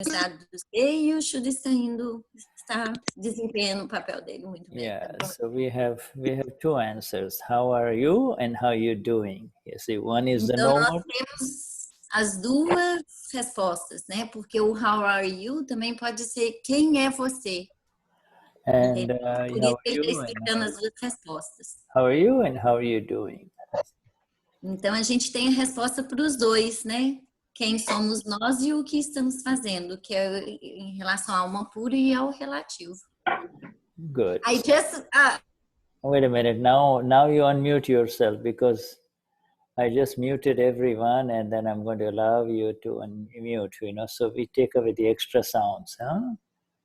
estado do ser e o Shuddha está desempenhando o papel dele muito bem. Yeah, so we have two answers. How are you and how you doing? You see, one is the Então, normal. nós temos as duas respostas, né? Porque o how are you também pode ser quem é você. And Por how isso are ele está you and explicando as duas respostas. how are you and how are you doing? Então, a gente tem a resposta para os dois, né? Quem somos nós e o que estamos fazendo, que é em relação à alma pura e ao relativo. Good. I just... Wait a minute. Now you unmute yourself because I just muted everyone and then I'm going to allow you to unmute, so we take away the extra sounds, huh?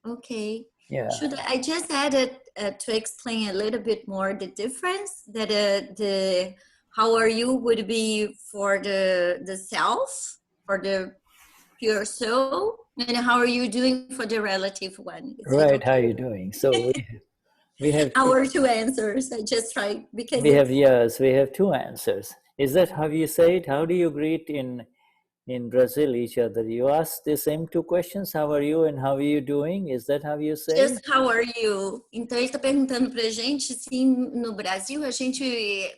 Okay. Yeah. I just added to explain a little bit more the difference that the how are you would be for the self, for the pure soul, and how are you doing for the relative one. Right, okay? How are you doing? So we have our two answers. I just tried because we have two answers. Is that how you say it? How do you greet in Brazil each other? You ask the same two questions, how are you and how are you doing? Is that how you say? Just how are you? Então ele está perguntando pra gente se no Brasil a gente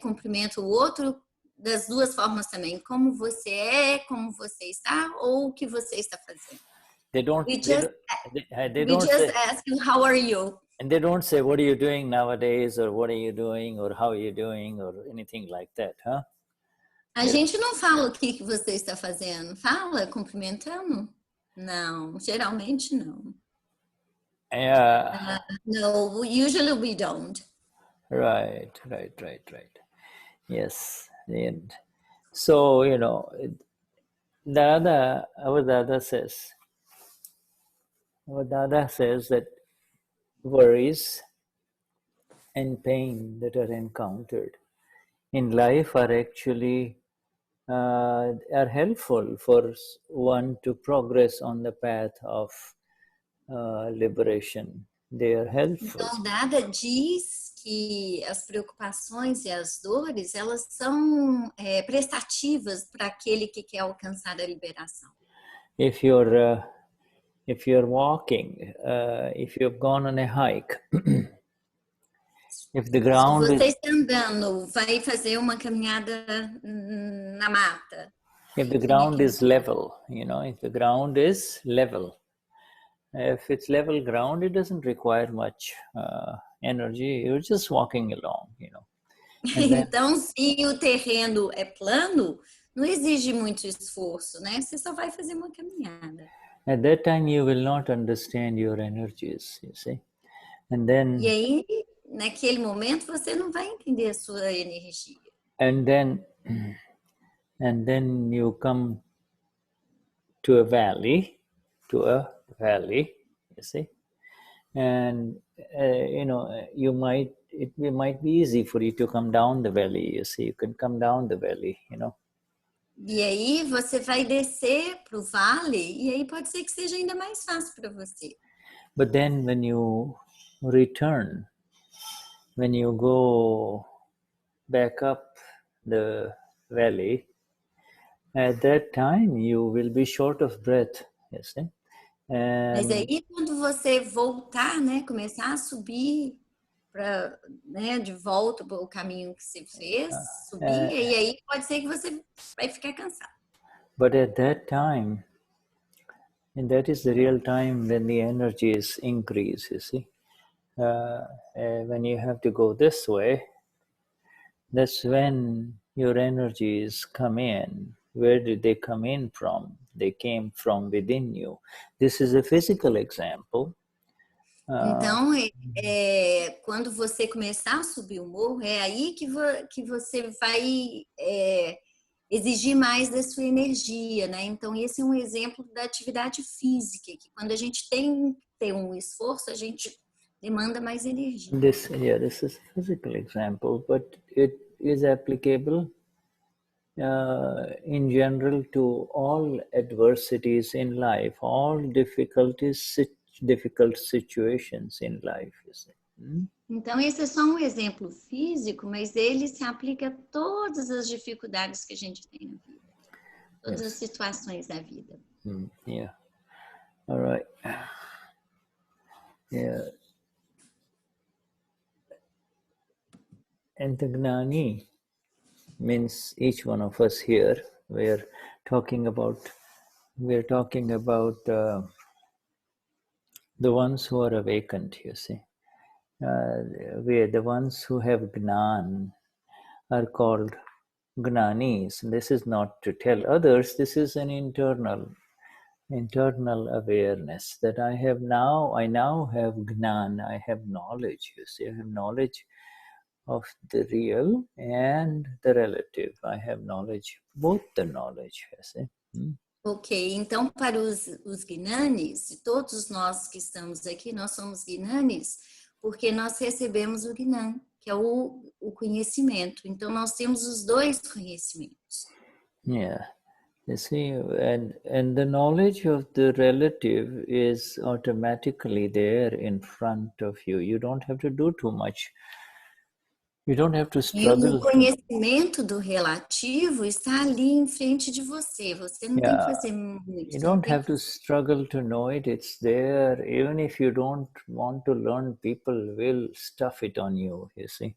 cumprimenta o outro das duas formas também. Como você é, como você está ou o que você está fazendo. We just ask you, how are you? And they don't say, what are you doing nowadays, or what are you doing, or how are you doing, or anything like that, huh? A gente não fala o que você está fazendo. Fala cumprimentando? Não, geralmente não. No, usually we don't. Right. Yes. And so, our Dada says that worries and pain that are encountered in life are actually are helpful for one to progress on the path of liberation. They are helpful. Então, Dada diz que as preocupações e as dores, elas são prestativas para aquele que quer alcançar a liberação. If you're walking, if you've gone on a hike, if the ground Se você está andando, vai fazer uma caminhada na mata. If the ground is level, if the ground is level, if it's level ground, it doesn't require much energy. You're just walking along, Então, se o terreno é plano, não exige muito esforço, né? Você só vai fazer uma caminhada. At that time, you will not understand your energies, you see. And then, e aí, naquele momento, você não vai entender a sua energia. And then you come to a valley, you see. And, it might be easy for you to come down the valley, you see. You can come down the valley, E aí você vai descer para o vale e aí pode ser que seja ainda mais fácil para você. But then when you return, when you go back up the valley, at that time you will be short of breath, you see. Mas aí quando você voltar, né, começar a subir de volta para o caminho que você fez, subir, e aí pode ser que você vai ficar cansado. But at that time, and that is the real time when the energies increase, you see. When you have to go this way, that's when your energies come in. Where did they come in from? They came from within you. This is a physical example. Então, quando você começar a subir o morro, é aí que você vai exigir mais da sua energia, né? Então, esse é um exemplo da atividade física, que quando a gente tem um esforço, a gente demanda mais energia. This is a physical example, but it is applicable in general to all adversities in life, all difficult situations in life. Então, esse é só um exemplo físico, mas ele se aplica a todas as dificuldades que a gente tem na vida, todas as situações da vida. Yeah. All right. Yeah. And the Gnani means each one of us here. We're talking about the ones who are awakened. You see, we the ones who have Gnan are called Gnanis. This is not to tell others. This is an internal awareness that I now have Gnan. I have knowledge. You see, I have knowledge of the real and the relative. I have knowledge, both the knowledge. You see. Ok, então para os Gnanis, e todos nós que estamos aqui, nós somos Gnanis, porque nós recebemos o Gnan, que é o conhecimento. Então nós temos os dois conhecimentos. Yeah, you see, and the knowledge of the relative is automatically there in front of you. You don't have to do too much. You don't have to struggle. E o conhecimento do relativo está ali em frente de você. Você não tem que fazer muito. You don't have to struggle to know it. It's there. Even if you don't want to learn, people will stuff it on you, you see.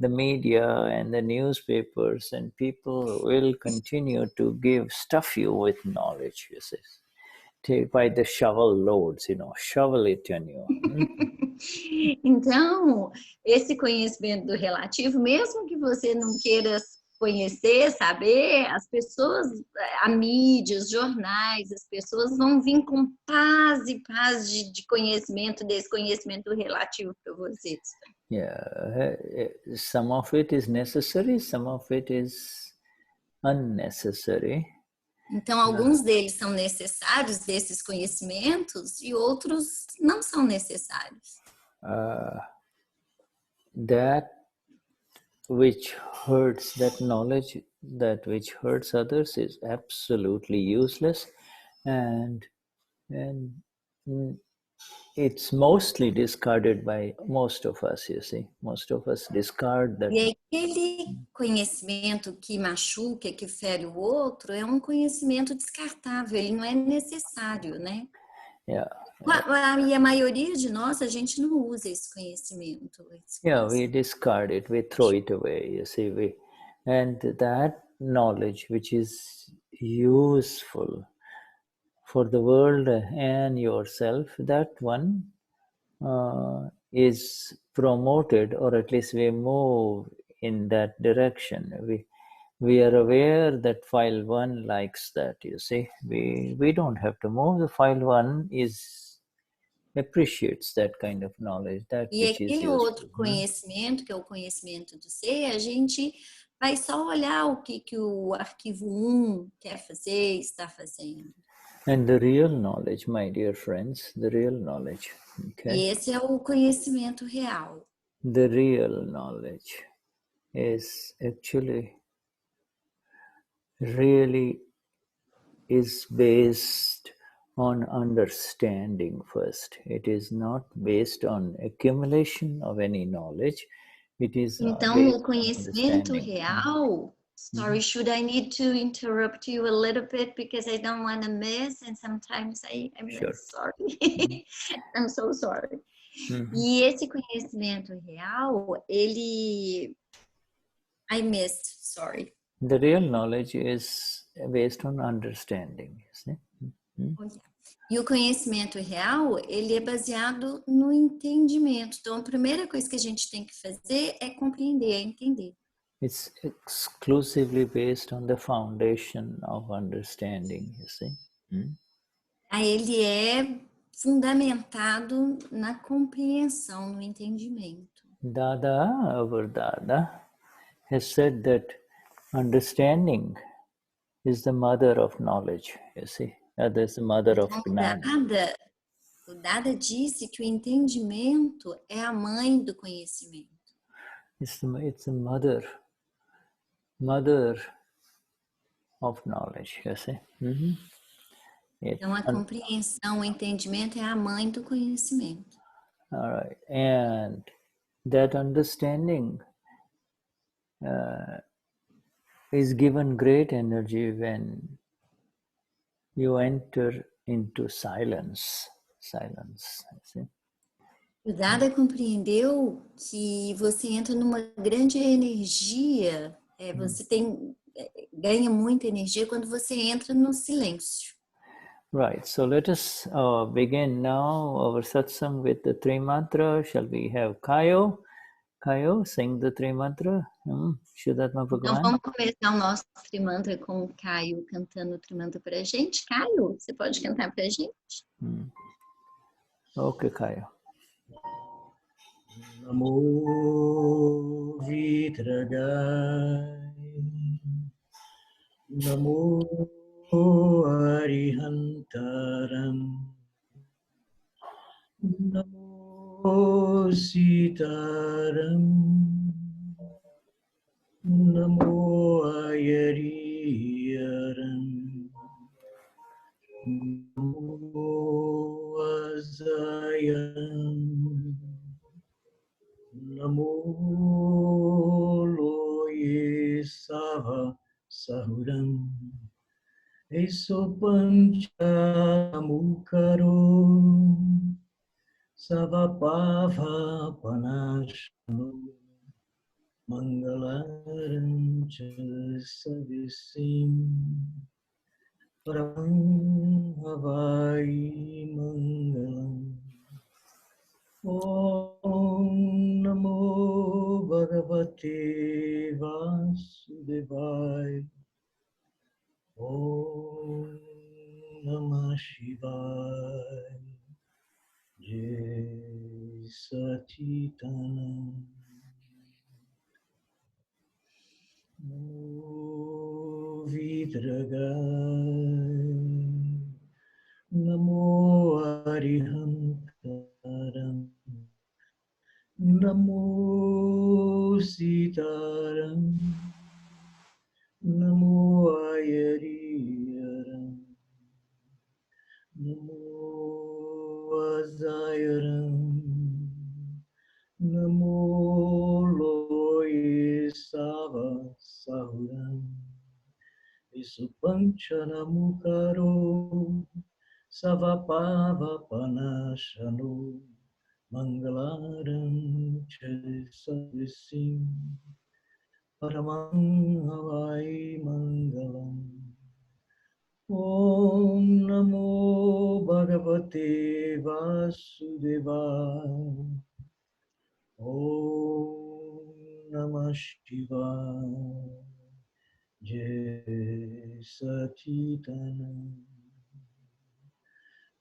The media and the newspapers and people will continue to stuff you with knowledge, you see. Take by the shovel loads, shovel it on you. Então, esse conhecimento do relativo, mesmo que você não queira conhecer, saber, as pessoas, a mídia, os jornais, as pessoas vão vir com paz e paz de conhecimento, desse conhecimento relativo para vocês. Yeah, some of it is necessary, some of it is unnecessary. Então, alguns deles são necessários, desses conhecimentos, e outros não são necessários. That which hurts, that knowledge, that which hurts others is absolutely useless, and it's mostly discarded by most of us, you see. Most of us discard that. E aquele conhecimento que machuca, que fere o outro, é um conhecimento descartável, ele não é necessário, né? Yeah. E a maioria de nós, a gente não usa esse conhecimento. We discard it, we throw it away, you see. And that knowledge which is useful for the world and yourself, that one is promoted, or at least we move in that direction. We are aware that file 1 likes that, you see. We don't have to move. The file 1 appreciates that kind of knowledge. E aquele outro conhecimento, que é o conhecimento do ser, a gente vai só olhar o que o arquivo 1 quer fazer, está fazendo. And the real knowledge, my dear friends, the real knowledge. Okay? E esse é o conhecimento real. The real knowledge is actually really is based on understanding first. It is not based on accumulation of any knowledge. It is então, o conhecimento real. Sorry, should I need to interrupt you a little bit because I don't want to miss, and sometimes I'm Sure. sorry. I'm so sorry. E esse conhecimento real, ele... I missed, sorry. The real knowledge is based on understanding, you see? E o conhecimento real, ele é baseado no entendimento. Então, a primeira coisa que a gente tem que fazer é compreender, é entender. It's exclusively based on the foundation of understanding, you see? Ele é fundamentado na compreensão, no entendimento. Dada, our Dada, has said that understanding is the mother of knowledge, you see? That is the mother of Gnani. O Dada disse que o entendimento é a mãe do conhecimento. It's the mother of knowledge, you see? Então, a compreensão, o entendimento é a mãe do conhecimento. All right. And that understanding is given great energy when you enter into silence. Silence. See? O Dada compreendeu que você entra numa grande energia, você ganha muita energia quando você entra no silêncio. Right, so let us begin now our satsang with the three mantra. Shall we have Kayo? Kayo, sing the three mantra. Shuddhatma Então Bhagavan. vamos começar o nosso Trimantra com o Caio cantando o Trimantra para a gente. Caio, você pode cantar para a gente? Okay, Kayo. Namo Vidragay, Namo Arihantaram, Namo Sitaram, Namo Ayariyaram, Namo Azayam, Namo Loye Sava Sahuram, Eso Panchamukaro, Savapava Panashano, Mangalaram Chasavisim, Param Havai Mangalam. Om Namo Bhagavate Vasudevaya. Om Namah Shivaya. Jai Satchitananda. Namo Vidragaya. Namo Arihantaram. Namo Sitaram. Namo Ayariyaram. Namo Azayaram. Namo Loye Sava Sahuram. Isupanchanamukaro. Savapava Panashano. Mangalaram Chasavisim. Paramam Havai Mangalam. Om Namo Bhagavate Vasudevaya. Om Namah Shivaya. Jai Satchitananda.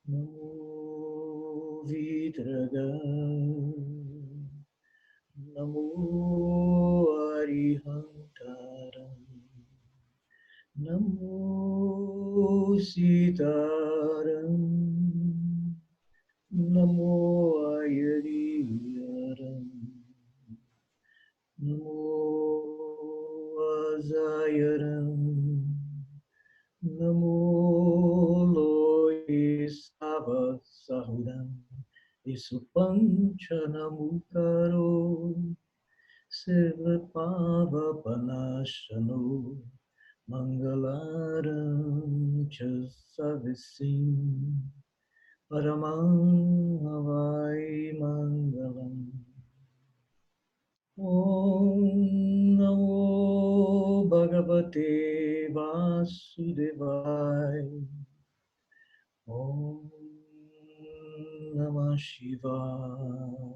Namo Vidragaya. Namo Arihantaram. Namo Sitaram. Namo Ayariyaram. Namo Azayaram. Namo Loye Sava Sahuram. Isupanchanamukaro. Sevapava Panashano. Mangalaram Chasavisim. Paramam Havai Mangalam. Om Namo Bhagavate Vasudevaya. Om Namah Shivaya.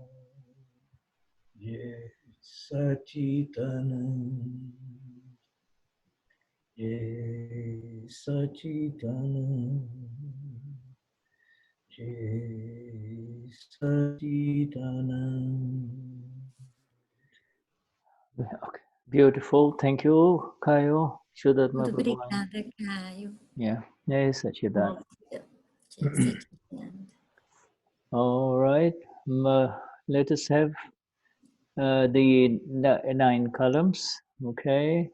Jai Satchitananda. Jai Satchitananda. Jai Satchitananda. Okay. Beautiful. Thank you, Kayo. Shuddhatma Muito Bhagavan. obrigada, Caio. Yeah. Yes, Sachidananda. Satchitananda. All right. Let us have the 9 columns. Okay.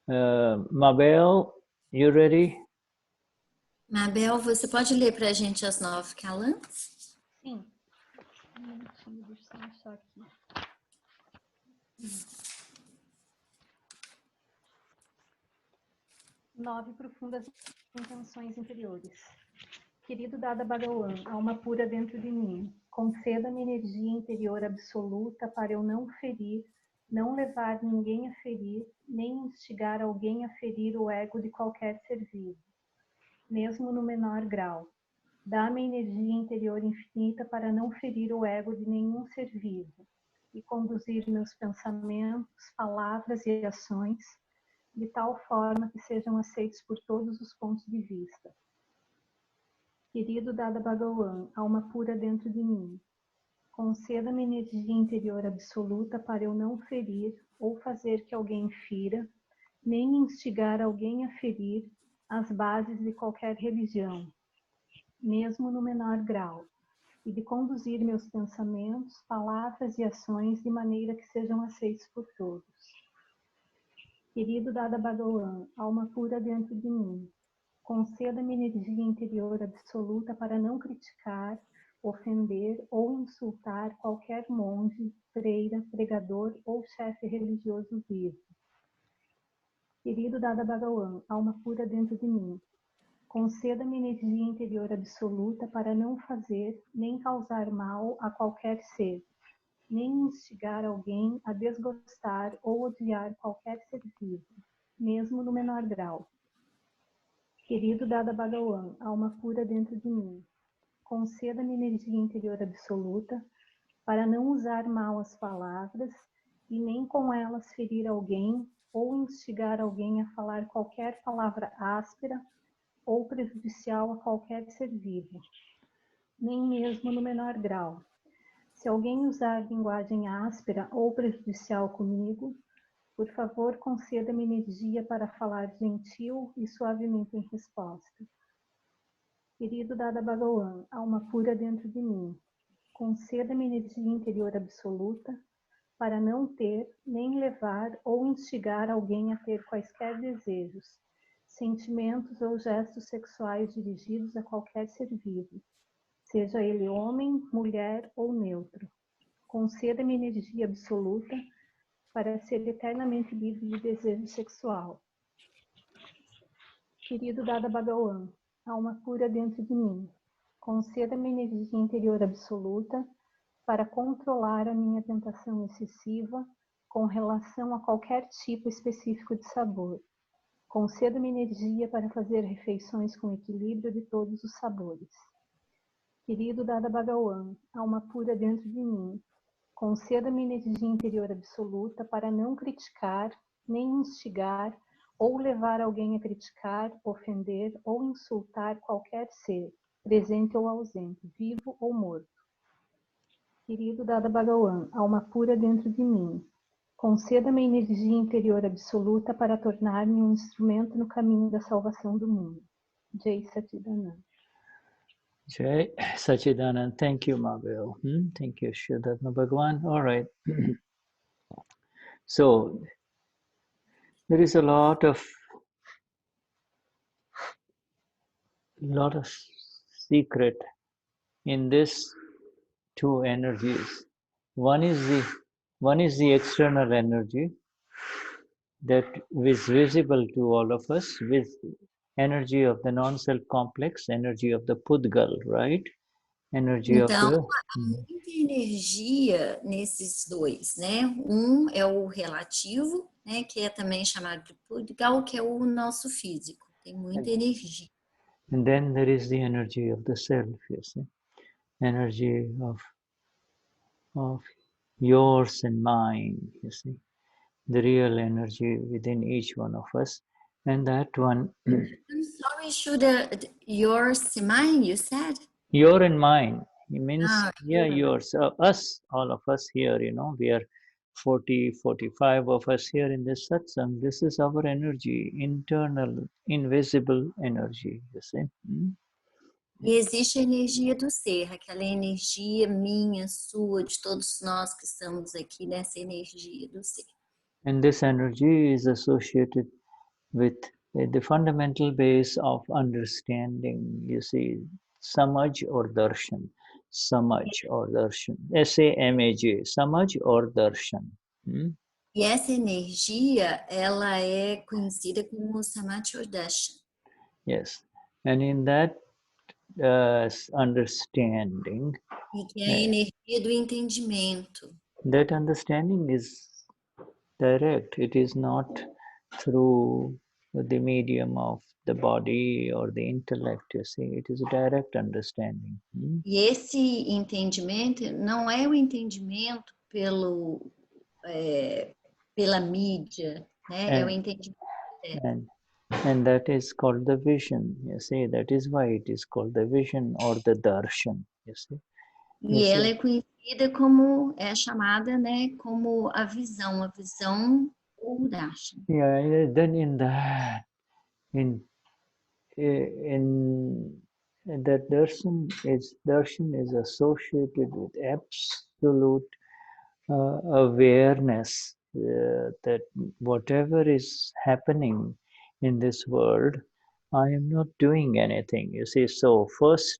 Mabel, you ready? Mabel, você pode ler para a gente as 9 calãs? Sim. Um minutinho, deixa eu achar aqui. 9 profundas intenções interiores. Querido Dada Bhagawan, alma pura dentro de mim, conceda-me energia interior absoluta para eu não ferir, não levar ninguém a ferir, nem instigar alguém a ferir o ego de qualquer ser vivo, mesmo no menor grau. Dá-me energia interior infinita para não ferir o ego de nenhum ser vivo e conduzir meus pensamentos, palavras e ações de tal forma que sejam aceitos por todos os pontos de vista. Querido Dada Bhagawan, alma pura dentro de mim, conceda-me energia interior absoluta para eu não ferir ou fazer que alguém fira, nem instigar alguém a ferir as bases de qualquer religião, mesmo no menor grau, e de conduzir meus pensamentos, palavras e ações de maneira que sejam aceitos por todos. Querido Dada Bhagawan, alma pura dentro de mim, conceda-me energia interior absoluta para não criticar, ofender ou insultar qualquer monge, freira, pregador ou chefe religioso vivo. Querido Dada Bhagawan, alma pura dentro de mim, conceda-me energia interior absoluta para não fazer nem causar mal a qualquer ser, nem instigar alguém a desgostar ou odiar qualquer ser vivo, mesmo no menor grau. Querido Dada Bhagawan, alma pura dentro de mim, conceda-me energia interior absoluta para não usar mal as palavras e nem com elas ferir alguém ou instigar alguém a falar qualquer palavra áspera ou prejudicial a qualquer ser vivo, nem mesmo no menor grau. Se alguém usar linguagem áspera ou prejudicial comigo, por favor, conceda-me energia para falar gentil e suavemente em resposta. Querido Dada Bhagawan, alma pura dentro de mim, conceda-me energia interior absoluta para não ter, nem levar ou instigar alguém a ter quaisquer desejos, sentimentos ou gestos sexuais dirigidos a qualquer ser vivo, seja ele homem, mulher ou neutro. Conceda-me energia absoluta para ser eternamente livre de desejo sexual. Querido Dada Bhagawan, alma pura dentro de mim, conceda-me energia interior absoluta para controlar a minha tentação excessiva com relação a qualquer tipo específico de sabor. Conceda-me energia para fazer refeições com equilíbrio de todos os sabores. Querido Dada Bhagawan, alma pura dentro de mim, conceda-me energia interior absoluta para não criticar, nem instigar ou levar alguém a criticar, ofender ou insultar qualquer ser, presente ou ausente, vivo ou morto. Querido Dada Bhagawan, alma pura dentro de mim, conceda-me energia interior absoluta para tornar-me um instrumento no caminho da salvação do mundo. Jai Satchidananda. Jai Satchidanand. Thank you, Mabel. Thank you, Shuddha Bhagawan. All right. So, there is a lot of secret in this two energies. One is the external energy that is visible to all of us, with energy of the non-self complex, energy of the Pudgal, right? Energy of Então, the... há muita energia nesses dois, né? Um é o relativo, né? Que é também chamado de Pudgal, que é o nosso físico. Tem muita energia. And then there is the energy of the self, you see. Energy of yours and mine, you see. The real energy within each one of us. And that one... I'm sorry, Shuddha, yours and mine, you said? Your and mine. It means, yeah, yours. yours. Us, all of us here, you know, we are 40, 45 of us here in this satsang. This is our energy, internal, invisible energy, you see. E existe a energia do ser, aquela energia minha, sua, de todos nós que estamos aqui nessa energia do ser. And this energy is associated with the fundamental base of understanding, you see, samaj or darshan. Samaj or darshan. S-A-M-A-J. Samaj or darshan. E essa energia, ela é conhecida como Samadhi Darshan. Yes. And in that understanding. E que é a energia do entendimento. That understanding is direct. It is not through the medium of the body or the intellect, you see. It is a direct understanding. E esse entendimento não é o entendimento pela mídia, né? É o entendimento. And that is called the vision, you see. That is why it is called the vision or the darshan, you see. E ela é conhecida como, é chamada, né, como a visão ou darshan. Yeah, then in that darshan is associated with absolute awareness that whatever is happening in this world, I am not doing anything. You see, so first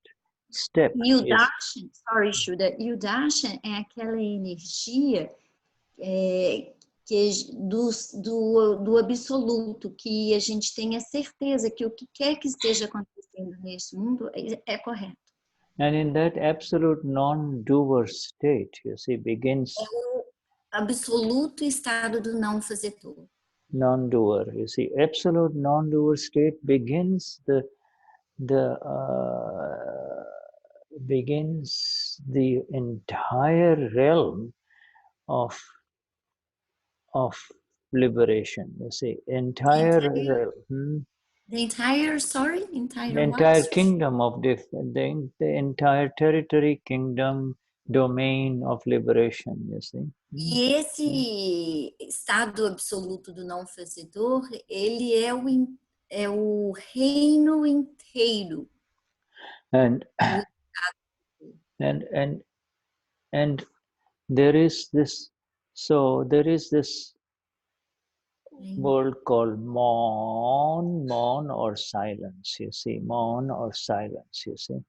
step. E o darshan, sorry, Shuddha, e o darshan é aquela energia do absoluto, que a gente tenha certeza que o que quer que esteja acontecendo neste mundo é correto. And in that absolute non-doer state, you see, begins... É o absoluto estado do não fazetor. Non-doer, you see, absolute non-doer state begins begins the entire realm of liberation, you see, entire realm. The entire kingdom of the entire territory, kingdom, domain of liberation, you see. E esse estado absoluto do não fazedor, ele é o reino inteiro. And there is this word called mon or silence, you see, mon or silence, you see.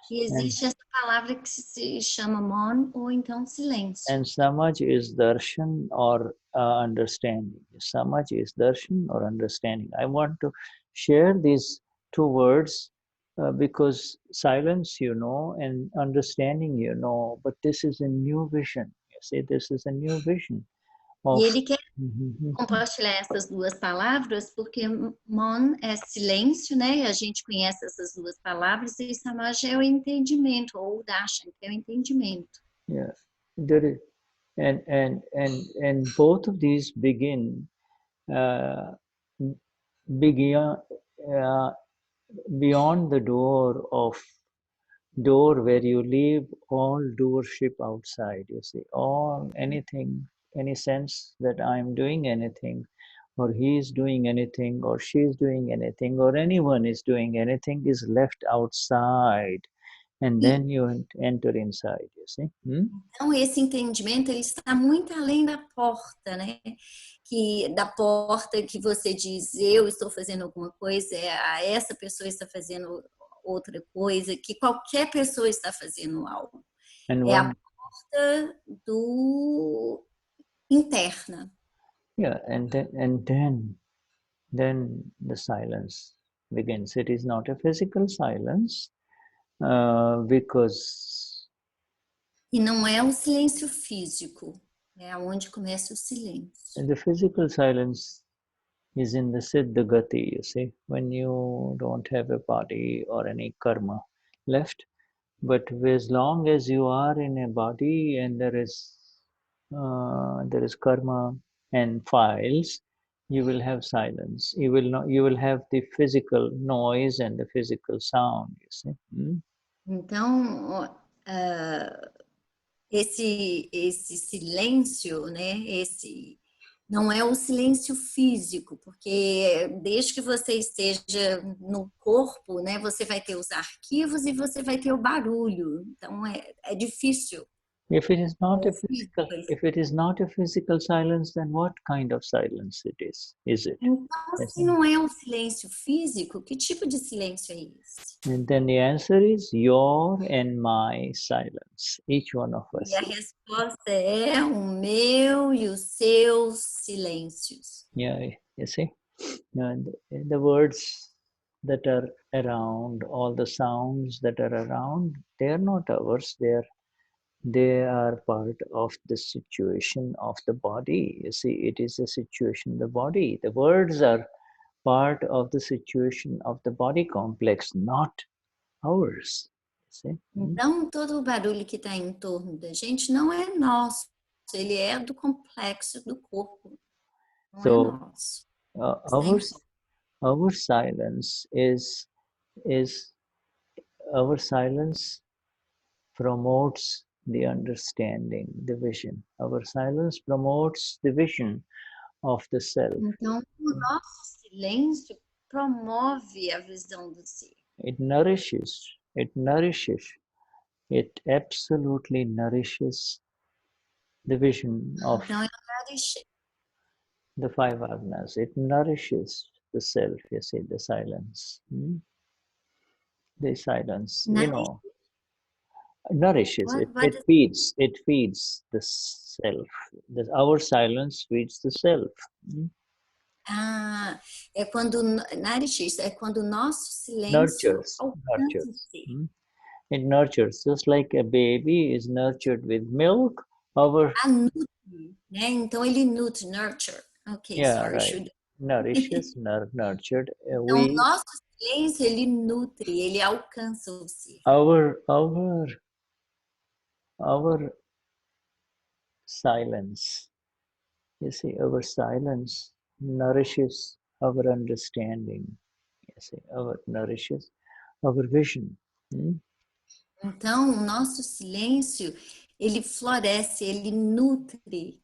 Que existe essa palavra que se chama mon ou então silêncio. And samaj is darshan or understanding. Samaj is darshan or understanding. I want to share these two words because silence, you know, and understanding, you know, but this is a new vision. You see, this is a new vision. E ele quer compartilhar essas duas palavras porque mon é silêncio, né? A gente conhece essas duas palavras e samaj é o entendimento, ou darshan, que é o entendimento. Yeah, there is, and both of these begin beyond the door where you leave all doership outside, you see, all anything, any sense that I'm doing anything, or he is doing anything, or she is doing anything, or anyone is doing anything is left outside, and then you enter inside, you see. Então, esse entendimento, ele está muito além da porta, né? Da porta que você diz, eu estou fazendo alguma coisa, essa pessoa está fazendo outra coisa, que qualquer pessoa está fazendo algo. A porta interna. Yeah, and then the silence begins. It is not a physical silence because... E não é um silêncio físico, é onde começa o silêncio. And the physical silence is in the Siddha Gati, you see, when you don't have a body or any karma left. But as long as you are in a body and there is karma and files, you will have silence. You will have the physical noise and the physical sound, you see. Então, esse silêncio, né? Não é o silêncio físico, porque desde que você esteja no corpo, né, você vai ter os arquivos e você vai ter o barulho. Então é difícil. If it is not a physical silence, then what kind of silence it is? Is it? Então, se não é um silêncio físico, que tipo de silêncio é esse? And then the answer is your and my silence, each one of us. E a resposta é o meu e os seus silêncios. Yeah, you see, the words that are around, all the sounds that are around, they are not ours. They are part of the situation of the body. You see, it is a situation of the body. The words are part of the situation of the body complex, not ours. See? Então, todo o barulho que está em torno da gente não é nosso, ele é do complexo do corpo, não é nosso. Our silence is our silence promotes the understanding, the vision. Our silence promotes the vision of the self. Então, o nosso silêncio promove a visão do ser. It nourishes, it absolutely nourishes the vision of Então, the five agnas. It nourishes the self, you see, the silence. The silence, you know, nourishes, it feeds the self. Our silence feeds the self. É quando é quando o nosso silêncio alcança o ser. It nurtures, just like a baby is nurtured with milk. Nutre, né? Então ele nutre, nurture. Okay, yeah, sorry, right. Nourishes, nurtured. Então o nosso silêncio ele nutre, ele alcança o ser. Our silence, you see, our silence nourishes our understanding. You see, nourishes our vision. Então, o nosso silêncio, ele floresce, ele nutre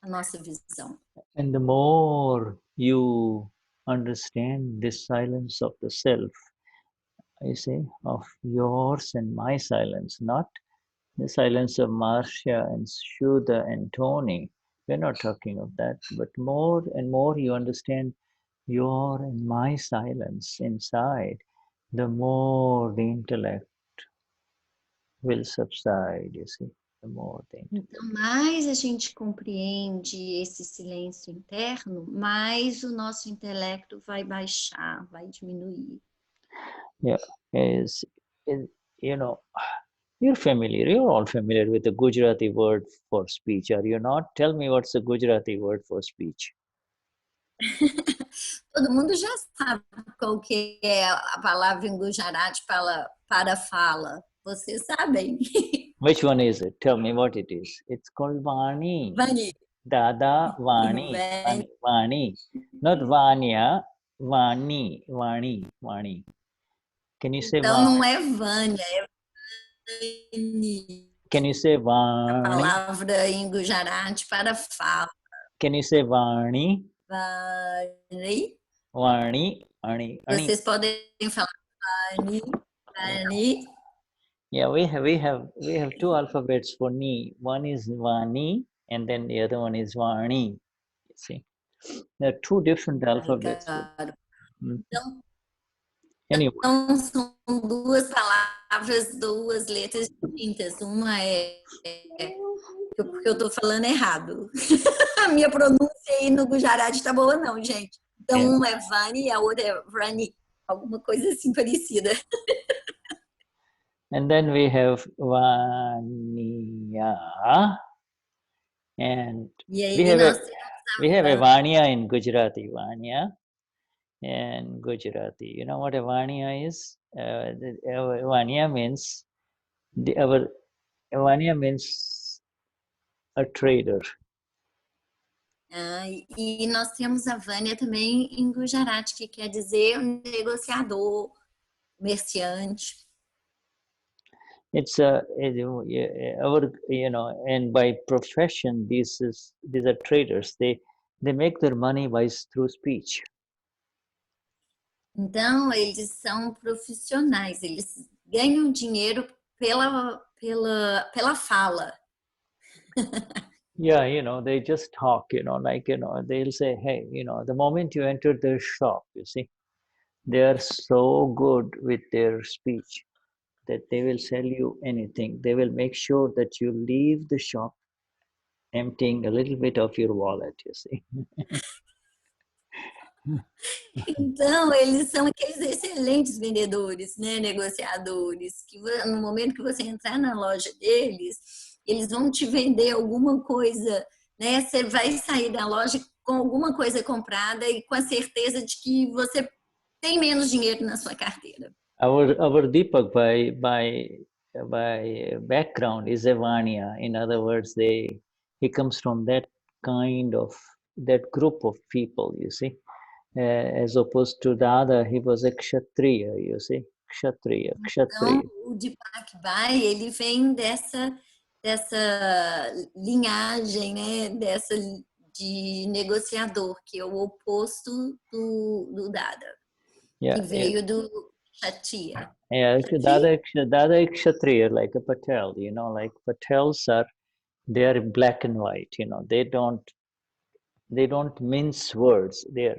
a nossa visão. And the more you understand this silence of the self, you see, of yours and my silence, not the silence of Marcia and Shuddha and Tony. We're not talking of that, but more and more you understand your and my silence inside, the more the intellect will subside, you see, the more the intellect. Então, mais a gente compreende esse silêncio interno, mais o nosso intelecto vai baixar, vai diminuir. Yeah, you know, you're all familiar with the Gujarati word for speech, are you not? Tell me what's the Gujarati word for speech. Todo mundo já sabe qual que é a palavra em Gujarati para fala. Vocês sabem. Which one is it? Tell me what it is. It's called Vani. Vani. Dada Vani. Vani. Not Vanya. Vani. Vani. Can you say Então Vani? não é Vânia, é Vani. Can you say Vani? A palavra em Gujarati para fala. Can you say Vani? Vani. Vani. Vani. Vocês podem falar Vani. Vani. Yeah, we have two alphabets for ni. One is Vani, and then the other one is Vani. You see, there are two different alphabets. Então, anyway. Então são duas palavras, duas letras distintas. Uma porque eu estou falando errado. A minha pronúncia aí no Gujarati tá boa não, gente. Então uma é Vani e a outra é Vrani. Alguma coisa assim parecida. And then we have Vaniya, and we have a Vaniya in Gujarati, Vaniya and Gujarati. You know what a Vaniya is? Vaniya means Vaniya means a trader. E nós temos a Vânia também em Gujarati, que quer dizer negociador, comerciante. It's our, and by profession, these are traders. They make their money through speech. Então, eles são profissionais, eles ganham dinheiro pela fala. Yeah, they just talk, they'll say, hey, the moment you enter their shop, you see, they are so good with their speech that they will sell you anything. They will make sure that you leave the shop emptying a little bit of your wallet, you see. Então, eles são aqueles excelentes vendedores, né, negociadores, que no momento que você entrar na loja deles, eles vão te vender alguma coisa, né? Você vai sair da loja com alguma coisa comprada e com a certeza de que você tem menos dinheiro na sua carteira. Our Deepak by background is Evania. In other words, he comes from that group of people, you see. As opposed to Dada, he was a Kshatriya, you see. Kshatriya. Então, o Deepak Bhai, ele vem dessa linhagem, né? Dessa de negociador, que é o oposto do Dada, que veio do Kshatriya. Yeah, Dada is Kshatriya, like a Patel, you know, like Patels they are black and white, you know, they don't mince words. They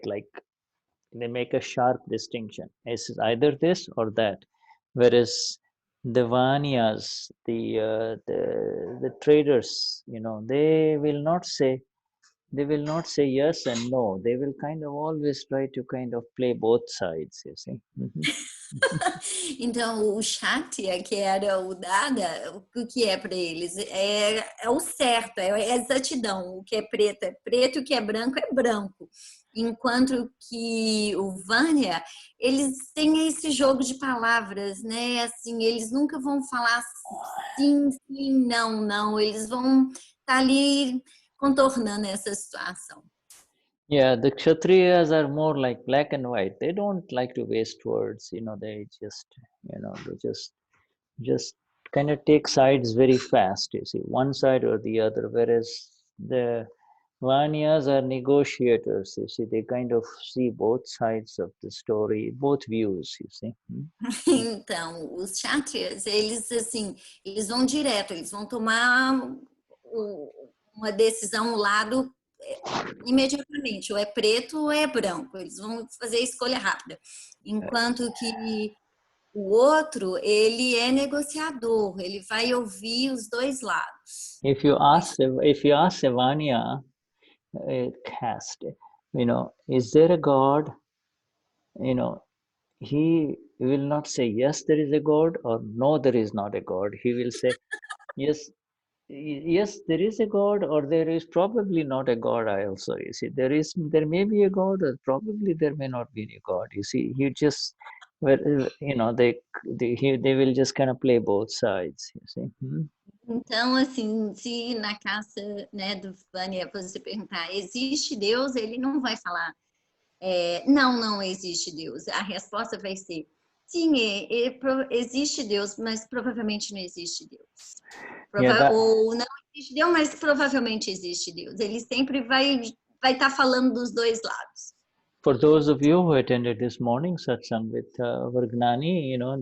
make a sharp distinction. It's either this or that. Whereas the Vanyas, the traders, you know, they will not say yes and no. They will kind of always try to kind of play both sides, you see. Então, o Kshatriya, que era o Dada, o que é para eles? É o certo, é a exatidão. O que é preto, o que é branco. Enquanto que o Vanya, eles têm esse jogo de palavras, né? Assim, eles nunca vão falar sim, sim, não, não. Eles vão estar ali contornando essa situação. Yeah, the Kshatriyas are more like black and white. They don't like to waste words, you know, they just kind of take sides very fast, you see, one side or the other, whereas the Vanyas are negotiators, you see, they kind of see both sides of the story, both views, you see. Então, os Kshatriyas, eles vão direto, eles vão tomar uma decisão, um lado imediatamente, ou é preto ou é branco, eles vão fazer a escolha rápida. Enquanto que o outro, ele é negociador, ele vai ouvir os dois lados. If you ask Sevanya caste, you know, is there a God? You know, he will not say yes, there is a God, or no, there is not a God. He will say yes, there is a God, or there is probably not a God. I also, you see, there may be a God, or probably there may not be a God. You see, you know, they will just kind of play both sides. You see. Então, assim, se na caça, né, do Vânia você perguntar, existe Deus? Ele não vai falar, não existe Deus. A resposta vai ser, sim, existe Deus, mas provavelmente não existe Deus. Ou não existe Deus, mas provavelmente existe Deus. Ele sempre vai estar falando dos dois lados. For those of you who attended this morning satsang with our Gnani, you know,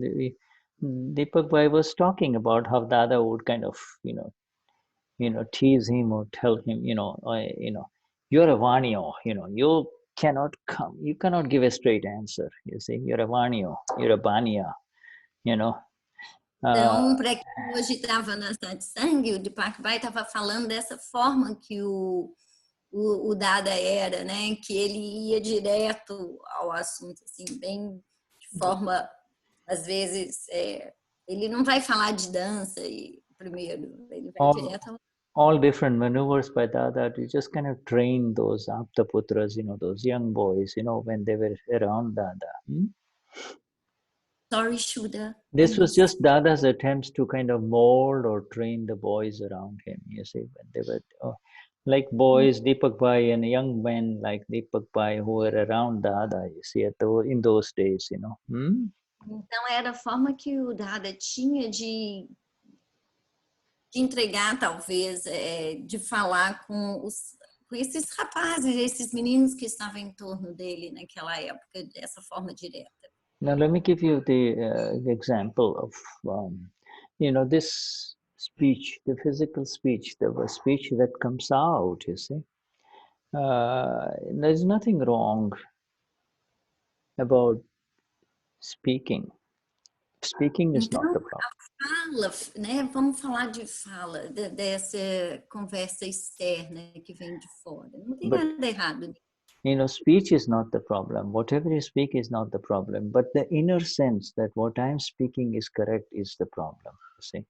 Deepak Bhai was talking about how Dada would kind of, you know, tease him or tell him, you know, you're a Vanyo, you know, you cannot give a straight answer. You see, you're a Vanyo, you're a Banya, you know. Então, para quem hoje estava na satsang, o Deepak Bhai estava falando dessa forma que o Dada era, né? Que ele ia direto ao assunto, assim, bem de forma, às vezes, ele não vai falar de dança primeiro, ele vai direto ao... All different maneuvers by Dada to just kind of train those Aptaputras, you know, those young boys, you know, when they were around Dada. Sorry, Shuddha. This was just Dada's attempts to kind of mold or train the boys around him, you see, when they were like boys, Deepak Bhai, and young men like Deepak Bhai who were around Dada, you see, in those days, you know. Então, era a forma que o Dada tinha de entregar, talvez, de falar com esses rapazes, esses meninos que estavam em torno dele naquela época, dessa forma direta. Now, let me give you the example of, you know, this speech, the physical speech, the speech that comes out, you see. There's nothing wrong about speaking. Speaking is not the problem. Fala, né? Vamos falar de fala, dessa conversa externa que vem de fora. Não tem nada errado. Speech is not the problem. Whatever you speak is not the problem. But the inner sense that what I'm speaking is correct is the problem. You see,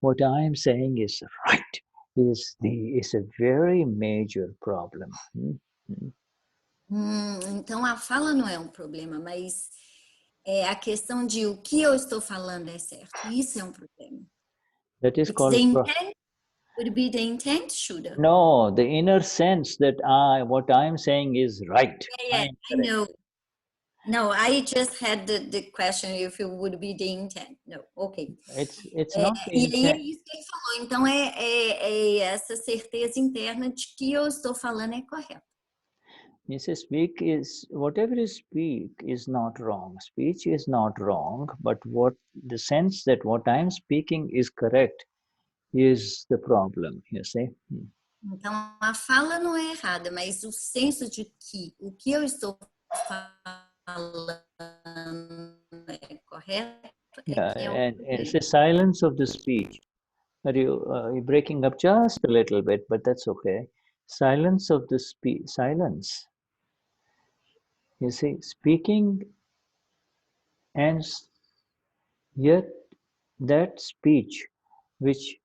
what I'm saying is right is a very major problem. Então a fala não é um problema, mas é a questão de o que eu estou falando é certo. Isso é um problema. That is It's called the intent. Would it be the intent, Shuddha? No, the inner sense that what I'm saying is right. Yeah, I know. No, I just had the question if it would be the intent. No, okay. It's not the E intent. aí é isso que ele falou. Então é essa certeza interna de que eu estou falando é correto. You say whatever you speak is not wrong. Speech is not wrong, but the sense that what I'm speaking is correct is the problem, you see. Então a fala não é errada, mas o senso de que o que eu estou falando é correto Yeah, que é o and problema. it's the silence of the speech. You're breaking up just a little bit, but that's okay. Silence of the speech. Silence. You see, speaking, and yet that speech which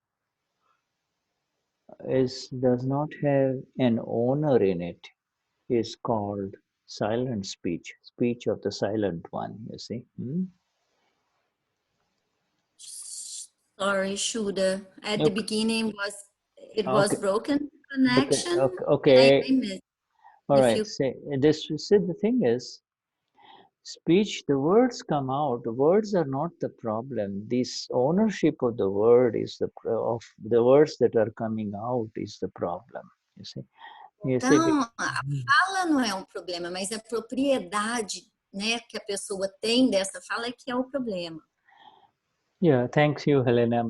does not have an owner in it is called silent speech, speech of the silent one, you see. Sorry, Shuddha. At the beginning was broken Okay. connection. Okay. I missed. All right. The thing is, speech, the words come out. The words are not the problem. This ownership of the word of the words that are coming out is the problem. You see. Então, a fala não é um problema, mas a propriedade, né, que a pessoa tem dessa fala é que é o problema. Yeah, thanks you, Helena,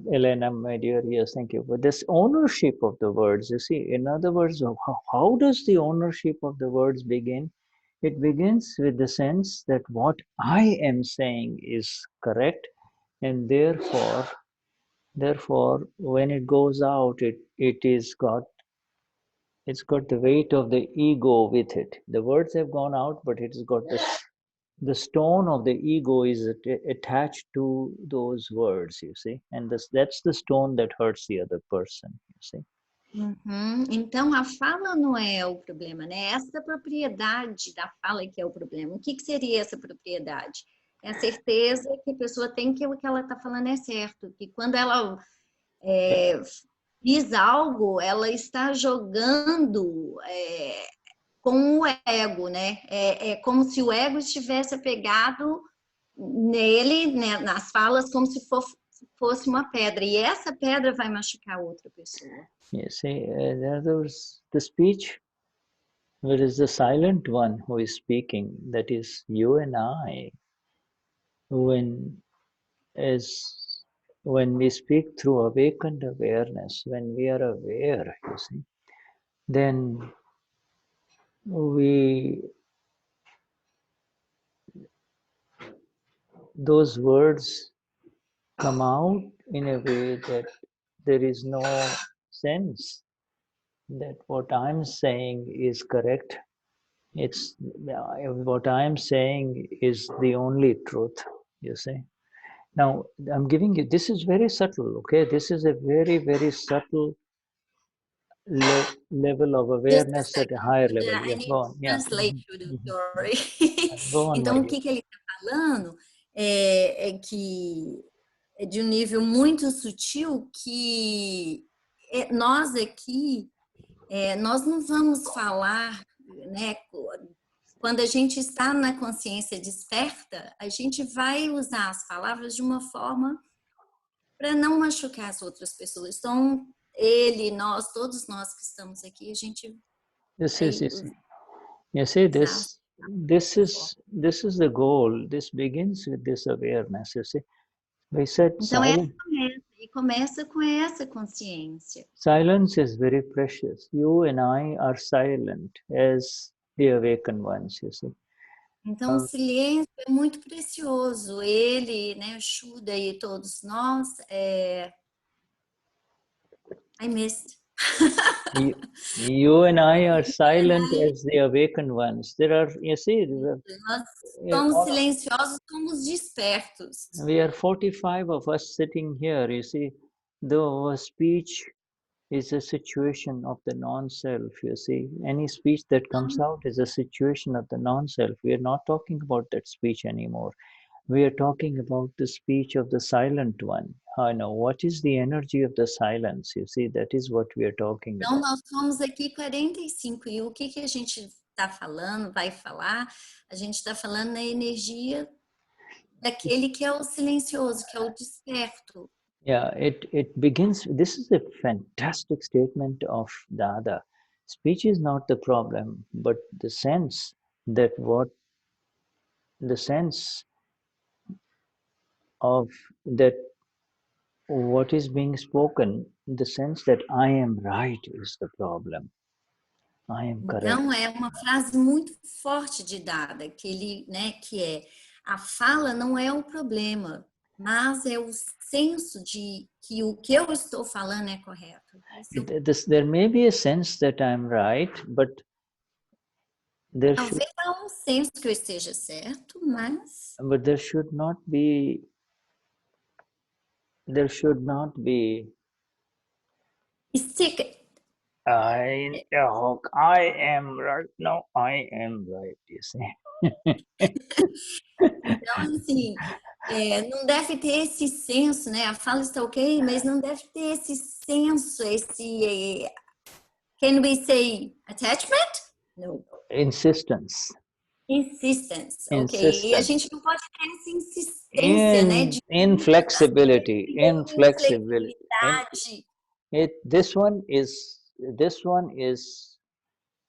my dear. Yes, thank you. But this ownership of the words, you see, in other words, how does the ownership of the words begin? It begins with the sense that what I am saying is correct, and therefore, when it goes out, it's got the weight of the ego with it. The words have gone out, but it's got the stone of the ego is attached to those words, you see, and that's the stone that hurts the other person, you see. Então a fala não é o problema, né? Essa propriedade da fala que é o problema. O que seria essa propriedade? É a certeza que a pessoa tem que o que ela está falando é certo, que quando ela diz algo, ela está jogando com o ego, né? É como se o ego estivesse apegado nele, né, nas falas, como se fosse uma pedra. E essa pedra vai machucar outra pessoa. You see, in other words, the speech, where is the silent one who is speaking, that is you and I, when we speak through awakened awareness, when we are aware, you see, then those words come out in a way that there is no sense that what I'm saying is correct. It's what I'm saying is the only truth, you see. Now, I'm giving you, this is very subtle, okay? This is a very, very subtle level of awareness at a higher level. I need to translate the story. Então, o que ele está falando é que é de um nível muito sutil que nós aqui, nós não vamos falar, né? Quando a gente está na consciência desperta, a gente vai usar as palavras de uma forma para não machucar as outras pessoas. Então, nós, todos nós que estamos aqui, a gente You see, this is the goal. This begins with this awareness, you see. We said então começa com essa consciência. Silence is very precious. You and I are silent as the awakened ones, you see. Então, o silêncio é muito precioso. Ele, né, Shuddha e todos nós, I missed. You and I are silent as the awakened ones. There are, you see, Nós somos silenciosos, somos despertos. we are 45 of us sitting here, you see. Though speech is a situation of the non-self, you see. Any speech that comes out is a situation of the non-self. We are not talking about that speech anymore. We are talking about the speech of the silent one. I know what is the energy of the silence, you see, that is what we are talking Então, about. nós somos aqui 45 e o que a gente está falando, vai falar, a gente está falando na energia daquele que é o silencioso, que é o desperto. Yeah, it begins, this is a fantastic statement of Dada. Speech is not the problem, but the sense that the sense of that what is being spoken, the sense that I am right is the problem. I am correct. Então, é uma frase muito forte de Dada, que ele, né, que é a fala não é o problema, mas é o senso de que o que eu estou falando é correto. There may be a sense that I'm right, but Talvez há um senso que eu esteja certo, mas there should not be stick. I am right. No, I am right, you see. Então, assim, não deve ter esse senso, né? A fala está ok, mas não deve ter esse senso, esse, can we say attachment? No. Insistence. Insistence, ok. E a gente não pode ter essa insistência, né? De Inflexibility. inflexibilidade.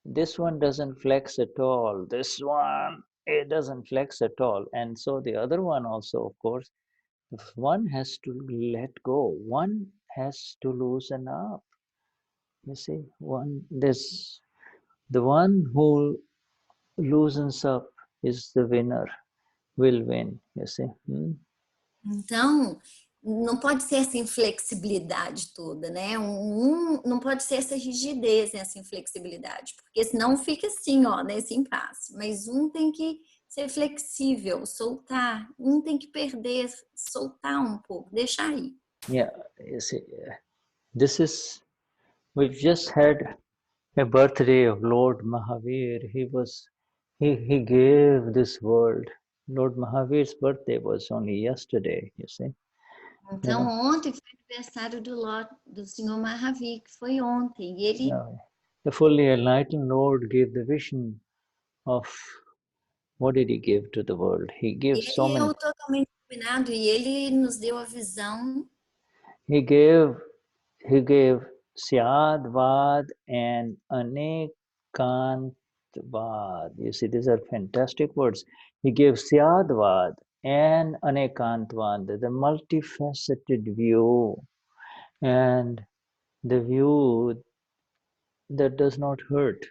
This one doesn't flex at all. This one, it doesn't flex at all. And so the other one also, of course, one has to let go. One has to loosen up. You see, the one who loosens up is the winner, will win, you see. Então, não pode ser essa inflexibilidade toda, né? Não pode ser essa rigidez, essa inflexibilidade, porque senão fica assim, ó, nesse impasse. Mas tem que ser flexível, soltar. Tem que perder, soltar um pouco, deixar ir. Yeah, you see, we've just had a birthday of Lord Mahavir. He gave this world. Lord Mahavir's birthday was only yesterday, you see. Então, ontem foi aniversário do Senhor Mahavir, que foi ontem. E ele... The fully enlightened Lord gave the vision of, what did he give to the world? He gave so many... Ele é o totalmente iluminado e ele nos deu a visão. He gave Syadvad and Anekantvad. You see, these are fantastic words. He gave Syadvad and Anekantvad, the multifaceted view, and the view that does not hurt,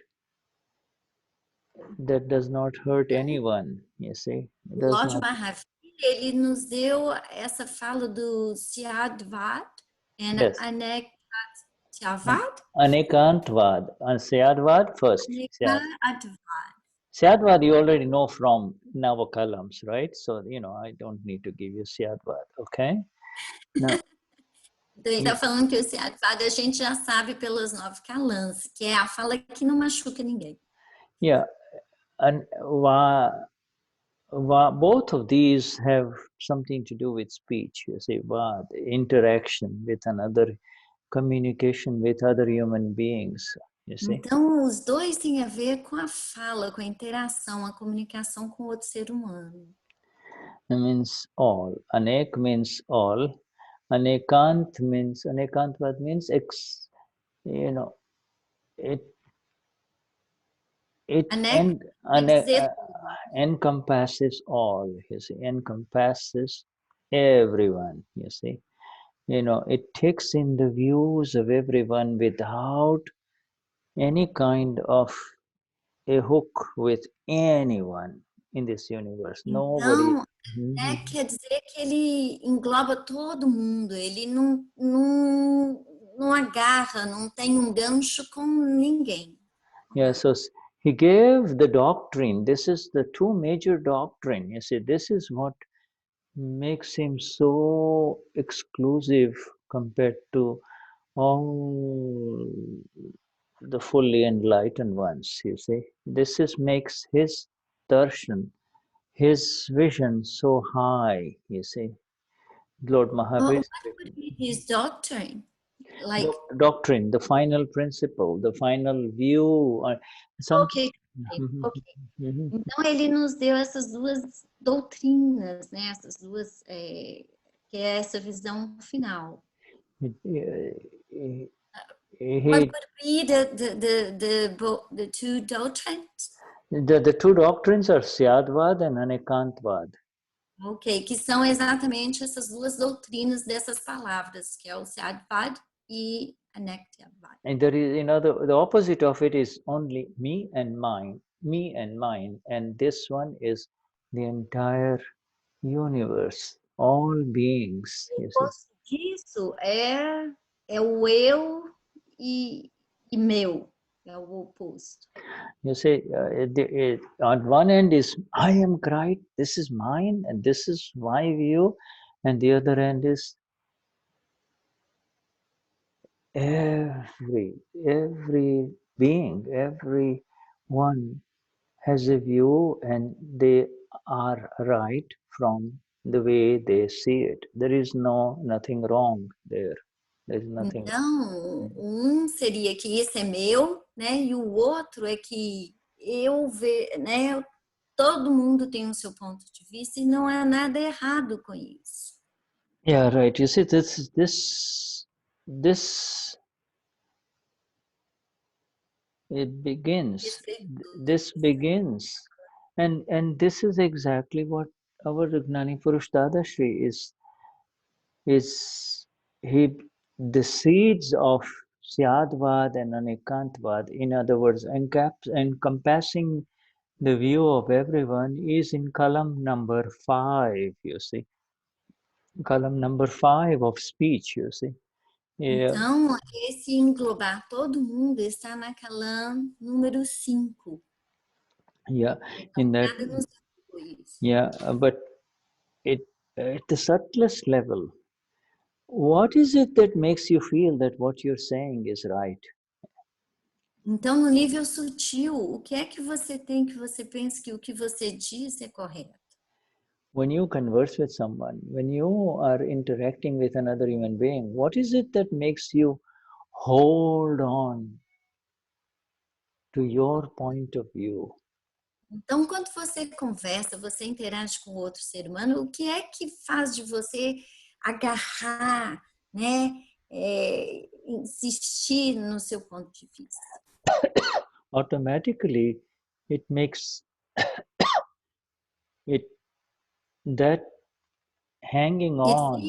anyone, you see. Lord Mahavir, ele nos deu essa fala do Syadvad and Anekantvad. Syadvad first. Syadvad you already know from Navakalams, right? So, I don't need to give you Syadvad, okay? Now, então, ele está falando que o Syadvad a gente já sabe pelos 9 kalams, que é a fala que não machuca ninguém. Yeah, and both of these have something to do with speech, you see, interaction with another, communication with other human beings, you see. Então, os dois têm a ver com a fala, com a interação, a comunicação com outro ser humano. It means all. Anek means all. Anekantvad means it encompasses all, you see, encompasses everyone, you see. It takes in the views of everyone without any kind of a hook with anyone in this universe. Nobody. Quer dizer que ele engloba todo mundo, ele não não agarra, não tem gancho com ninguém. Yeah, so he gave the doctrine. This is the two major doctrine. You see, this is what makes him so exclusive compared to all the fully enlightened ones. You see, this is makes his darshan, his vision so high. You see, Lord Mahavir. What would be his doctrine? Like, Doctrine, the final principle, the final view. ok. Então ele nos deu essas duas doutrinas, né? Essas duas, que é essa visão final. What would be the two doctrines? The two doctrines are Syadvad and Anekantvad. Ok, que são exatamente essas duas doutrinas dessas palavras, que é o Syadvad e Anekantvad. And there is, the opposite of it is only me and mine, and this one is the entire universe, all beings. O oposto disso é o eu e meu, é o oposto. You say, on one end is I am right, this is mine, and this is my view, and the other end is every being, every one has a view, and they are right from the way they see it. There is nothing wrong there. There's nothing. Então, seria que esse é meu, né? E o outro é que eu vejo, né? Todo mundo tem o seu ponto de vista e não há nada errado com isso. Yeah, right. You see, this it begins. This begins, and this is exactly what our Gnani Purush Dadashri is. The seeds of Syadvad and Anekantvad, in other words, encompassing the view of everyone, is in column number 5, you see. Column number 5 of speech, you see. Yeah. Então, esse englobar todo mundo está na coluna número 5. Yeah, in that. Yeah, but it at the subtlest level, what is it that makes you feel that what you're saying is right? Então, no nível sutil, o que é que você tem que você pensa que o que você diz é correto? When you converse with someone, when you are interacting with another human being, what is it that makes you hold on to your point of view? Então, quando você conversa, você interage com outro ser humano, o que é que faz de você agarrar, né? Insistir no seu ponto de vista? Automatically, it makes it that hanging on.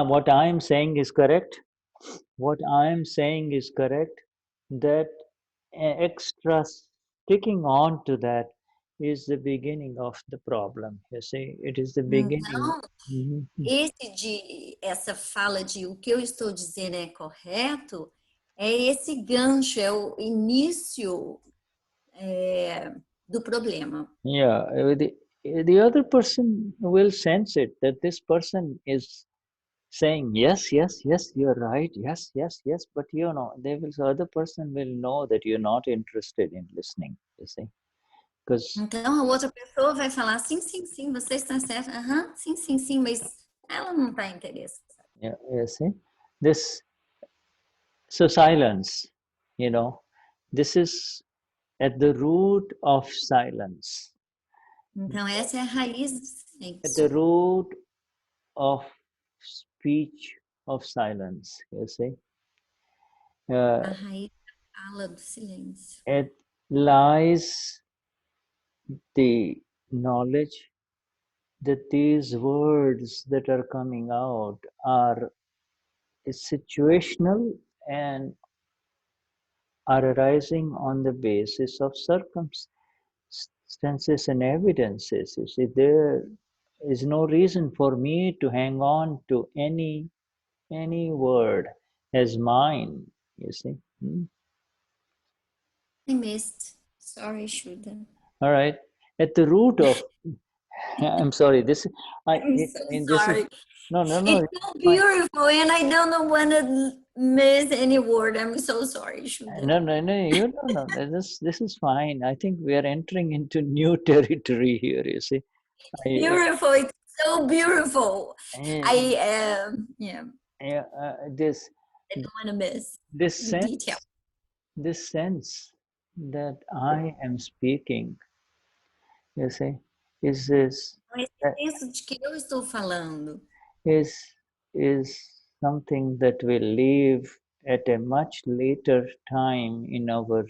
What I am saying is correct. What I am saying is correct. That extra sticking on to that is the beginning of the problem. You see, it is the beginning. Então, essa fala de o que eu estou dizendo é correto, é esse gancho, é o início do problema. Yeah, the other person will sense it, that this person is saying yes, you're right, yes, but the other person will know that you're not interested in listening, you see. Então a outra pessoa vai falar sim, você está certo, sim, mas ela não está interessada. Yeah, you see, so silence, this is at the root of silence. Então essa é a raiz do silêncio. At the root of speech of silence, you see. A raiz da fala do silêncio. It lies the knowledge that these words that are coming out are situational and are arising on the basis of circumstances and evidences. You see, there is no reason for me to hang on to any word as mine, you see. I missed. Sorry, Shuddha. All right. At the root of, I'm sorry, this I'm so this sorry. is, no, It's so beautiful, and I don't want to miss any word. I'm so sorry, Shuddha. No. This is fine. I think we are entering into new territory here, you see. Beautiful. It's so beautiful. Yeah. This I don't want to miss this the sense, detail. this sense that I am speaking, you see, is this Esse senso de que eu estou falando is something that will live at a much later time in our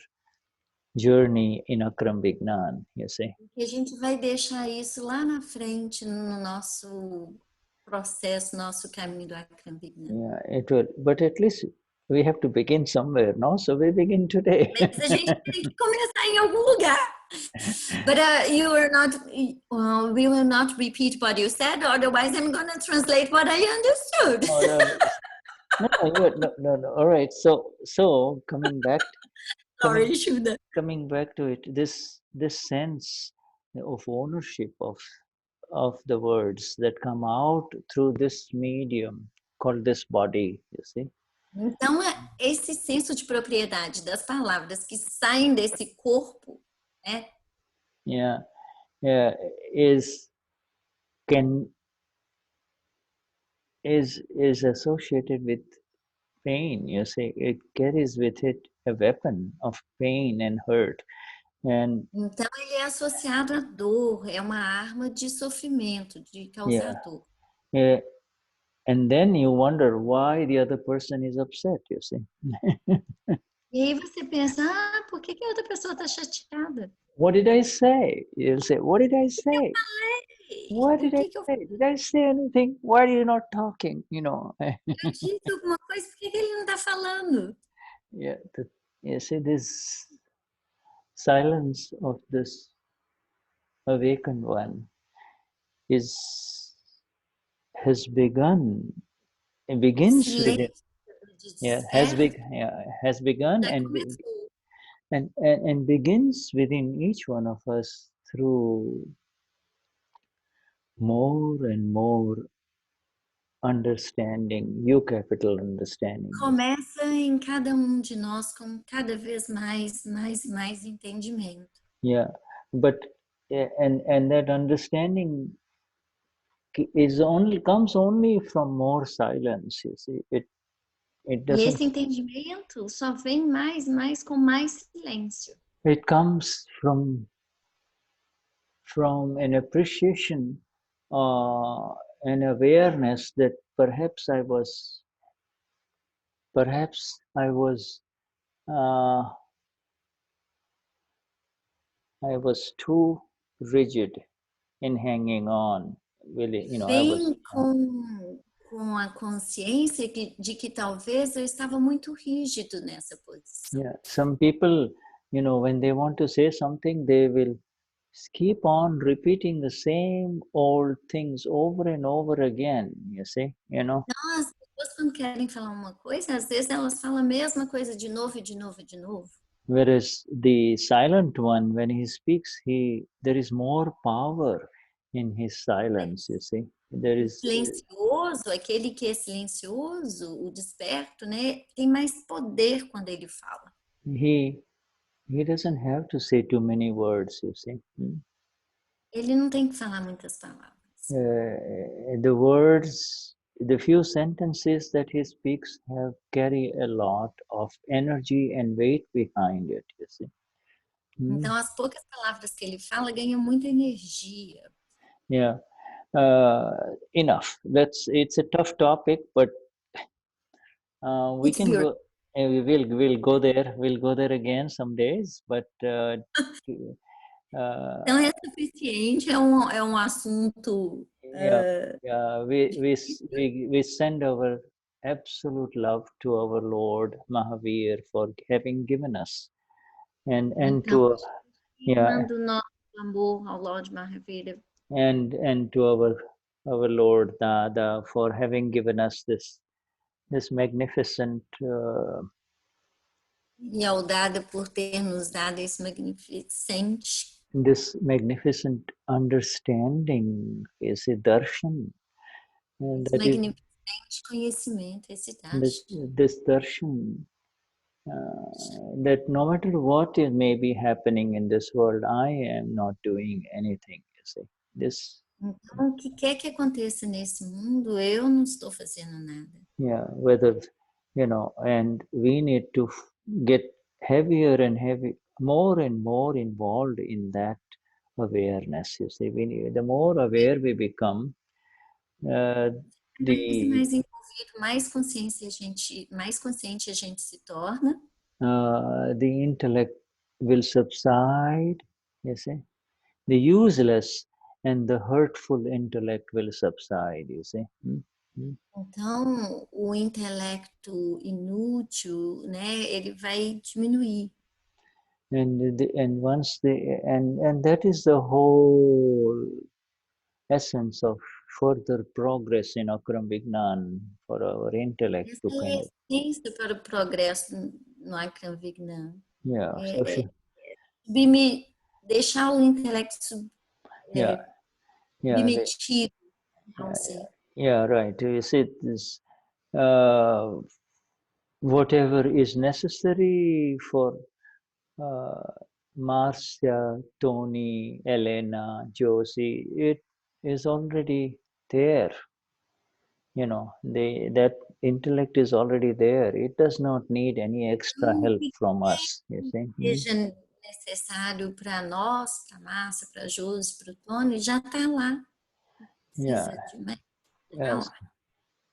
journey in Akram Vignan, you see. que a gente vai deixar isso lá na frente no nosso processo, nosso caminho do Akram Vignan. Yeah, it will. But at least we have to begin somewhere, no? So we begin today. Mas a gente tem que começar em algum lugar. But you are not. We will not repeat what you said. Otherwise, I'm going to translate what I understood. No. All right. So coming back. Sorry, Shuddha. Coming back to it, this sense of ownership of the words that come out through this medium called this body, you see. Então, esse senso de propriedade das palavras que saem desse corpo, né? Yeah, is associated with pain. You see, it carries with it a weapon of pain and hurt. And então ele é associado à dor, é uma arma de sofrimento, de causar dor. Yeah. And then you wonder why the other person is upset, you see. E aí você pensa, por que a outra pessoa está chateada? What did I say? You'll say, what did I say? What did I say? Did I say anything? Why are you not talking? You know. Eu disse alguma coisa, por que ele não está falando? Yeah, you see this silence of this awakened one has begun. It begins with it. Yeah, has begun and begins within each one of us through more and more understanding, you capital understanding. Começa em cada de nós com cada vez mais entendimento. Yeah, but and that understanding comes only from more silence. You see, it doesn't. E esse entendimento só vem mais com mais silêncio. It comes from an appreciation, an awareness that perhaps I was too rigid in hanging on. Really, you know, Vem com a consciência de que talvez eu estava muito rígido nessa posição. Yeah, some people, you know, when they want to say something, they will keep on repeating the same old things over and over again, you see, you know. Então, as pessoas quando querem falar uma coisa, às vezes elas falam a mesma coisa de novo. Whereas the silent one, when he speaks, there is more power in his silence, you see. There is silencioso, aquele que é silencioso, o desperto, né, tem mais poder quando ele fala. He doesn't have to say too many words, you see. Ele não tem que falar muitas palavras. The words, the few sentences that he speaks carry a lot of energy and weight behind it, you see. Então, as poucas palavras que ele fala ganham muita energia. Yeah. Enough. It's a tough topic, but we can go. We'll go there. We'll go there again some days. But então é suficiente. É assunto. We send our absolute love to our Lord Mahavir for having given us, and então, to mando nosso amor ao Lord Mahavira. And to our Lord Dada for having given us this this magnificent E ao dado por ter nos dado esse magnificente understanding, esse darshan, esse that is magnificente conhecimento, esse darshan. this darshan, that no matter what is may be happening in this world, I am not doing anything. You see, this. Então, o que quer que aconteça nesse mundo, eu não estou fazendo nada. Yeah, whether, and we need to get heavier and more and more involved in that awareness. You see, the more aware we become, Mais e the mais envolvido, mais consciente a gente se torna. The intellect will subside. You see, the useless and the hurtful intellect will subside. You see. Então, o intelecto inútil, né, ele vai diminuir. And that is the whole essence of further progress in Akram Vignan, for our intellect Essa to é kind a of. essência para o progresso no Akram Vignan. Yeah. Deixar o intelecto Yeah. submetido ao ser. Yeah. Right. You see this. Whatever is necessary for Marcia, Tony, Helena, Josie, it is already there. That intellect is already there. It does not need any extra help from us. You see. Seja necessário para nós, para a Márcia, para a Josi, para o Tony, já está lá. Yeah. De mais. Yes.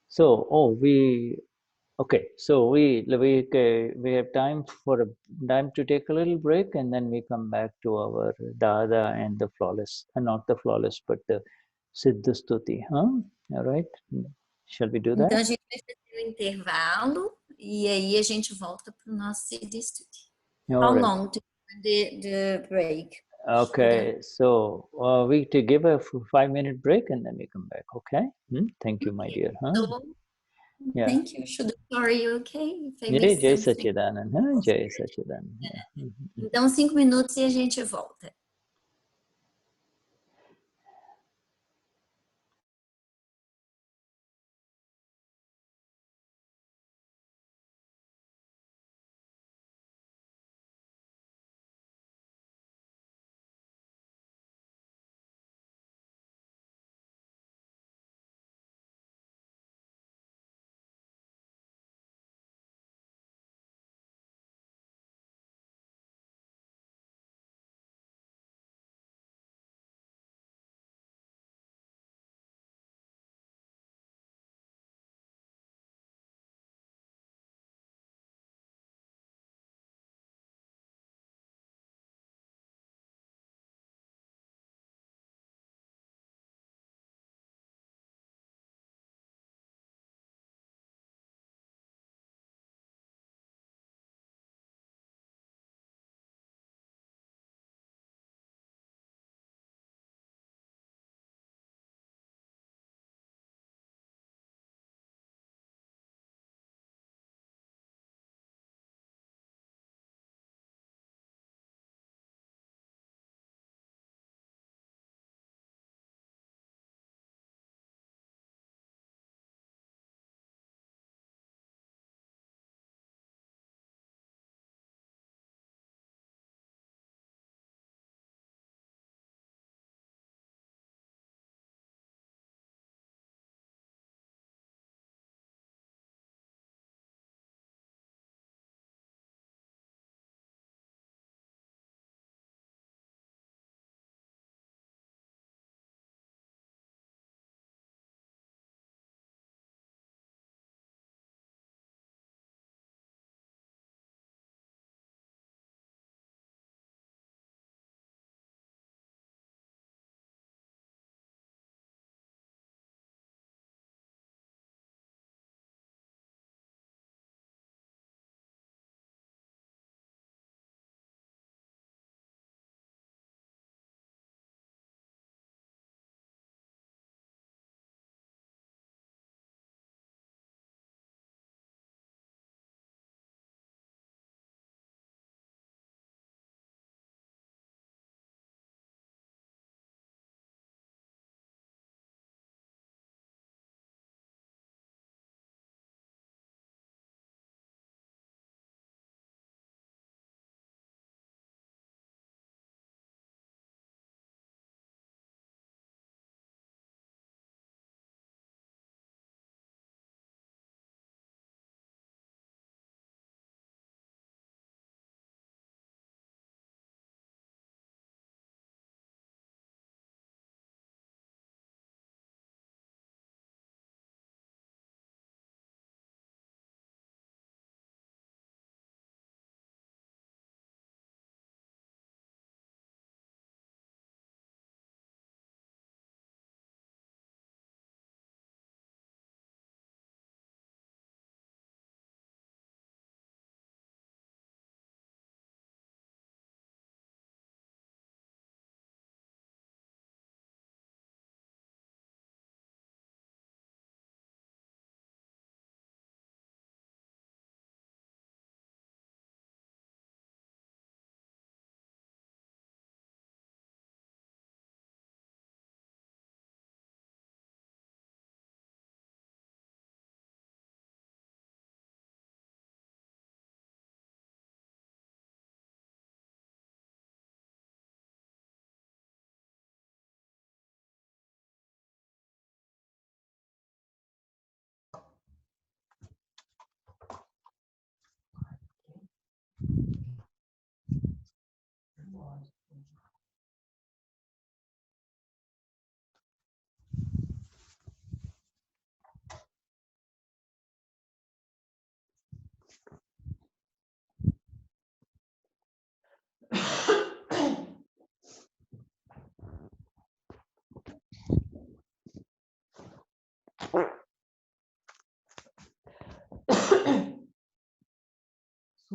So, we have time to take a little break, and then we come back to our Dada and the flawless, not the flawless, but the Siddha Stuti. Huh? All right. Shall we do that? Então a gente vai fazer um intervalo e aí a gente volta para o nosso Siddha Stuti. How long the break? Okay, so we to give a 5-minute break and then we come back. Okay. Thank you, my dear. So, Yeah. Thank you. Are you okay? Jai Sachidanand. Jai Sachidanand. Então 5 minutos e a gente volta.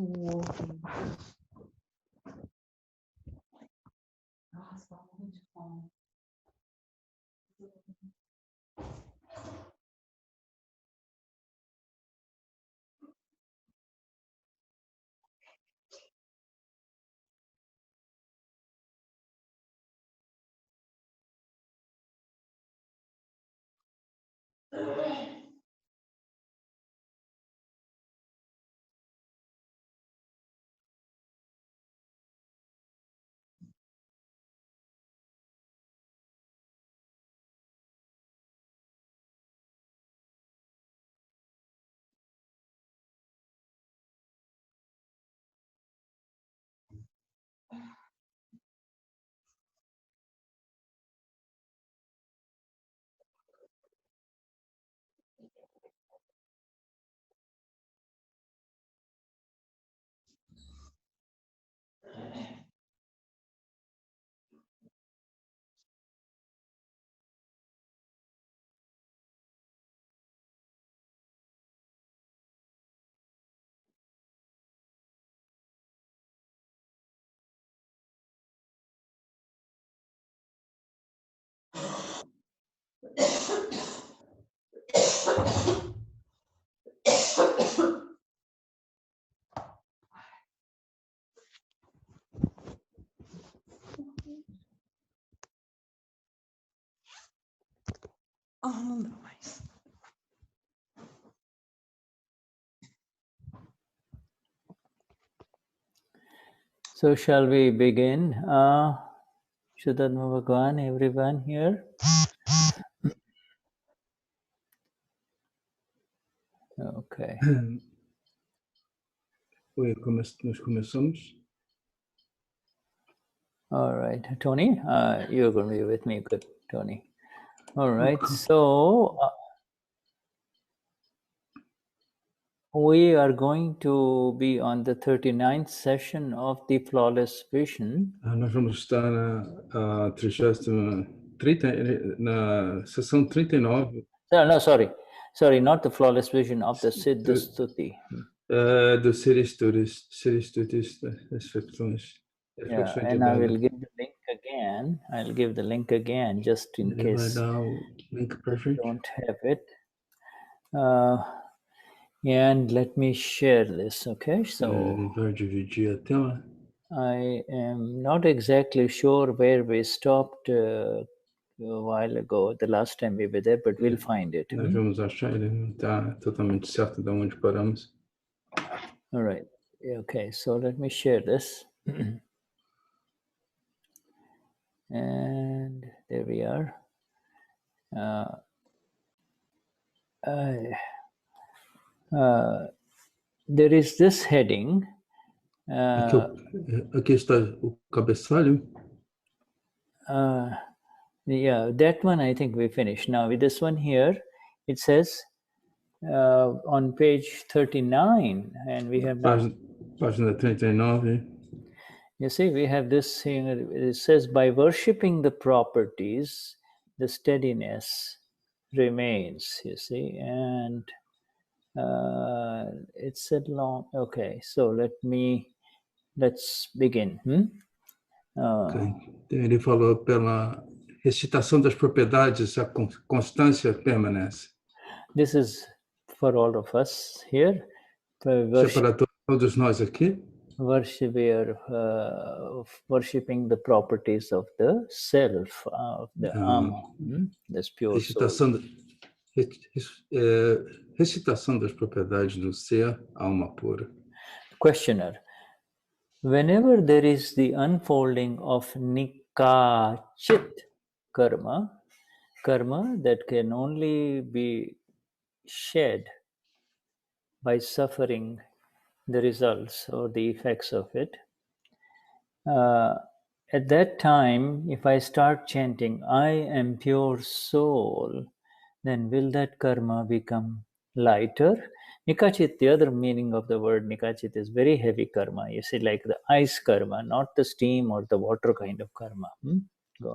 ouvido. Nossa, tá muito de fome. Não dá mais. So shall we begin? Shuddha Bhagwan, everyone here? Okay. Oi, nós começamos. All right. Tony, you're going to be with me. Good, Tony. All right. So we are going to be on the 39th session of the Flawless Vision. Nós vamos estar na 30, na sessão 39. No, sorry, not the Flawless Vision, of the Siddha Stuti. Do Siddha Stuti, das reflexões. Yeah, and I will give the link again. I'll give the link again just in case link perfect. Don't have it. And let me share this, okay? So Vai dividir a tela. I am not exactly sure where we stopped a while ago, the last time we were there, but we'll find it. Nós vamos achar, ele não está totalmente certo de onde paramos. All right. Okay, so let me share this. And there we are. There is this heading. Aqui está o cabeçalho. Yeah, that one I think we finished. Now with this one here, it says on page 39, and we have Página 39. You see, we have this thing, it says, by worshipping the properties, the steadiness remains, you see, and it's a long, okay, so let's begin. Okay. Ele falou pela recitação das propriedades, a constância permanece. This is for all of us here. Para todos nós aqui. Worshipping the properties of the self, of the this pure soul. Recitação das propriedades do ser, alma pura. Questioner. Whenever there is the unfolding of nikachit karma that can only be shed by suffering the results or the effects of it, at that time, if I start chanting, I am pure soul, then will that karma become lighter? Nikachit, the other meaning of the word nikachit is very heavy karma. You see, like the ice karma, not the steam or the water kind of karma.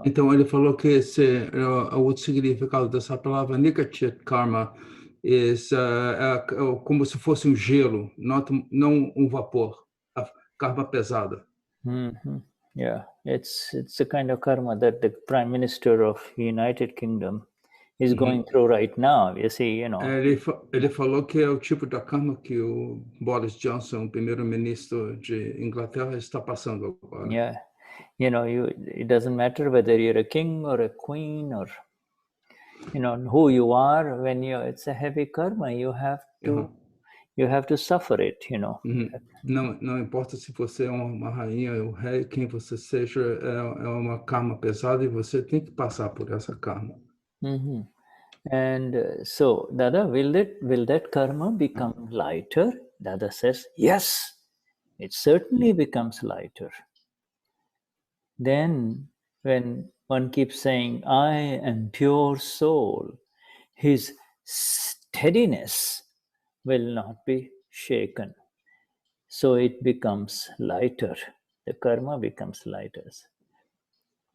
Então ele falou que esse é o outro significado dessa palavra nikachit karma, como se fosse um gelo, não um vapor, a karma pesada. Yeah, it's the kind of karma that the Prime Minister of United Kingdom is going through right now. You see, Ele falou que é o tipo da karma que o Boris Johnson, o primeiro-ministro de Inglaterra, está passando agora. Yeah, it doesn't matter whether you're a king or a queen or who you are. When it's a heavy karma, you have to suffer it. Não importa se você é uma rainha, um rei, quem você seja, é uma karma pesada e você tem que passar por essa karma. And so, Dada, will that karma become lighter? Dada says, yes, it certainly becomes lighter. Then, when one keeps saying, I am pure soul, his steadiness will not be shaken. So it becomes lighter. The karma becomes lighter.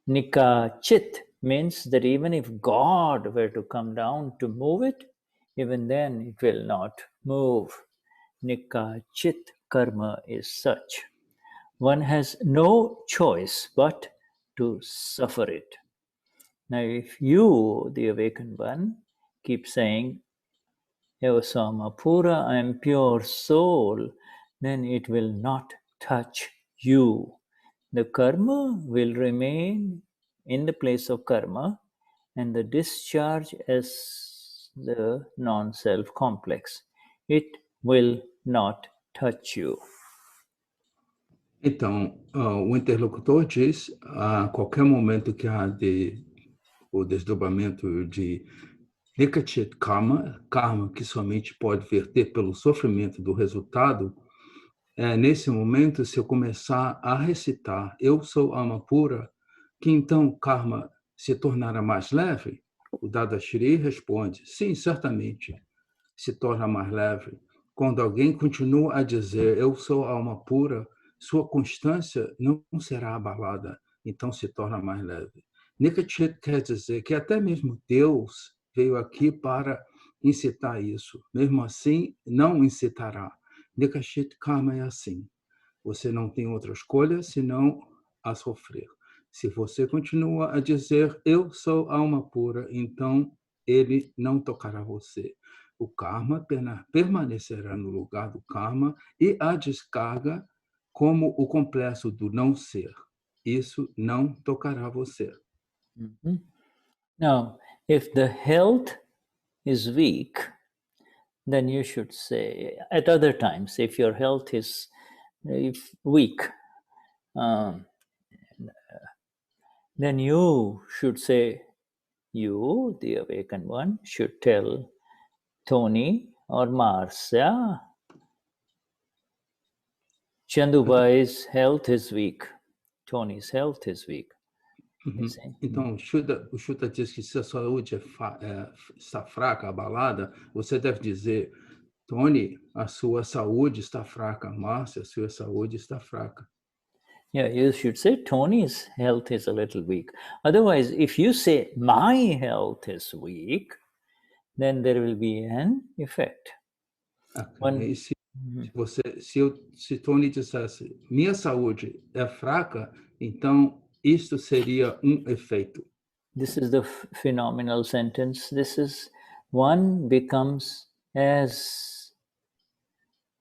Nikachit means that even if God were to come down to move it, even then it will not move. Nikachit karma is such. One has no choice but to suffer it. Now, if you, the awakened one, keep saying, Evasama Pura, I am pure soul, then it will not touch you. The karma will remain in the place of karma, and the discharge as the non-self complex. It will not touch you. Então, o interlocutor diz, a qualquer momento que há o desdobramento de Nikachit karma que somente pode verter pelo sofrimento do resultado, nesse momento, se eu começar a recitar eu sou alma pura, que então o karma se tornará mais leve? O Dadashri responde, sim, certamente, se torna mais leve. Quando alguém continua a dizer eu sou alma pura, sua constância não será abalada, então se torna mais leve. Nikachit quer dizer que até mesmo Deus veio aqui para incitar isso. Mesmo assim, não incitará. Nikachit karma é assim. Você não tem outra escolha senão a sofrer. Se você continua a dizer eu sou alma pura, então ele não tocará você. O karma permanecerá no lugar do karma e a descarga como o complexo do não ser. Isso não tocará você. Now, if the health is weak, then you should say, at other times, if your health is weak, then you should say, you, the awakened one, should tell Tony or Marcia, Chandubai's health is weak, Tony's health is weak. Então, o Shuddha diz que se a saúde está fraca, abalada, você deve dizer, Tony, a sua saúde está fraca. Marcia, a sua saúde está fraca. Yeah, you should say Tony's health is a little weak. Otherwise, if you say my health is weak, then there will be an effect. E se Tony dissesse minha saúde é fraca, então isto seria efeito. This is the phenomenal sentence. This is one becomes as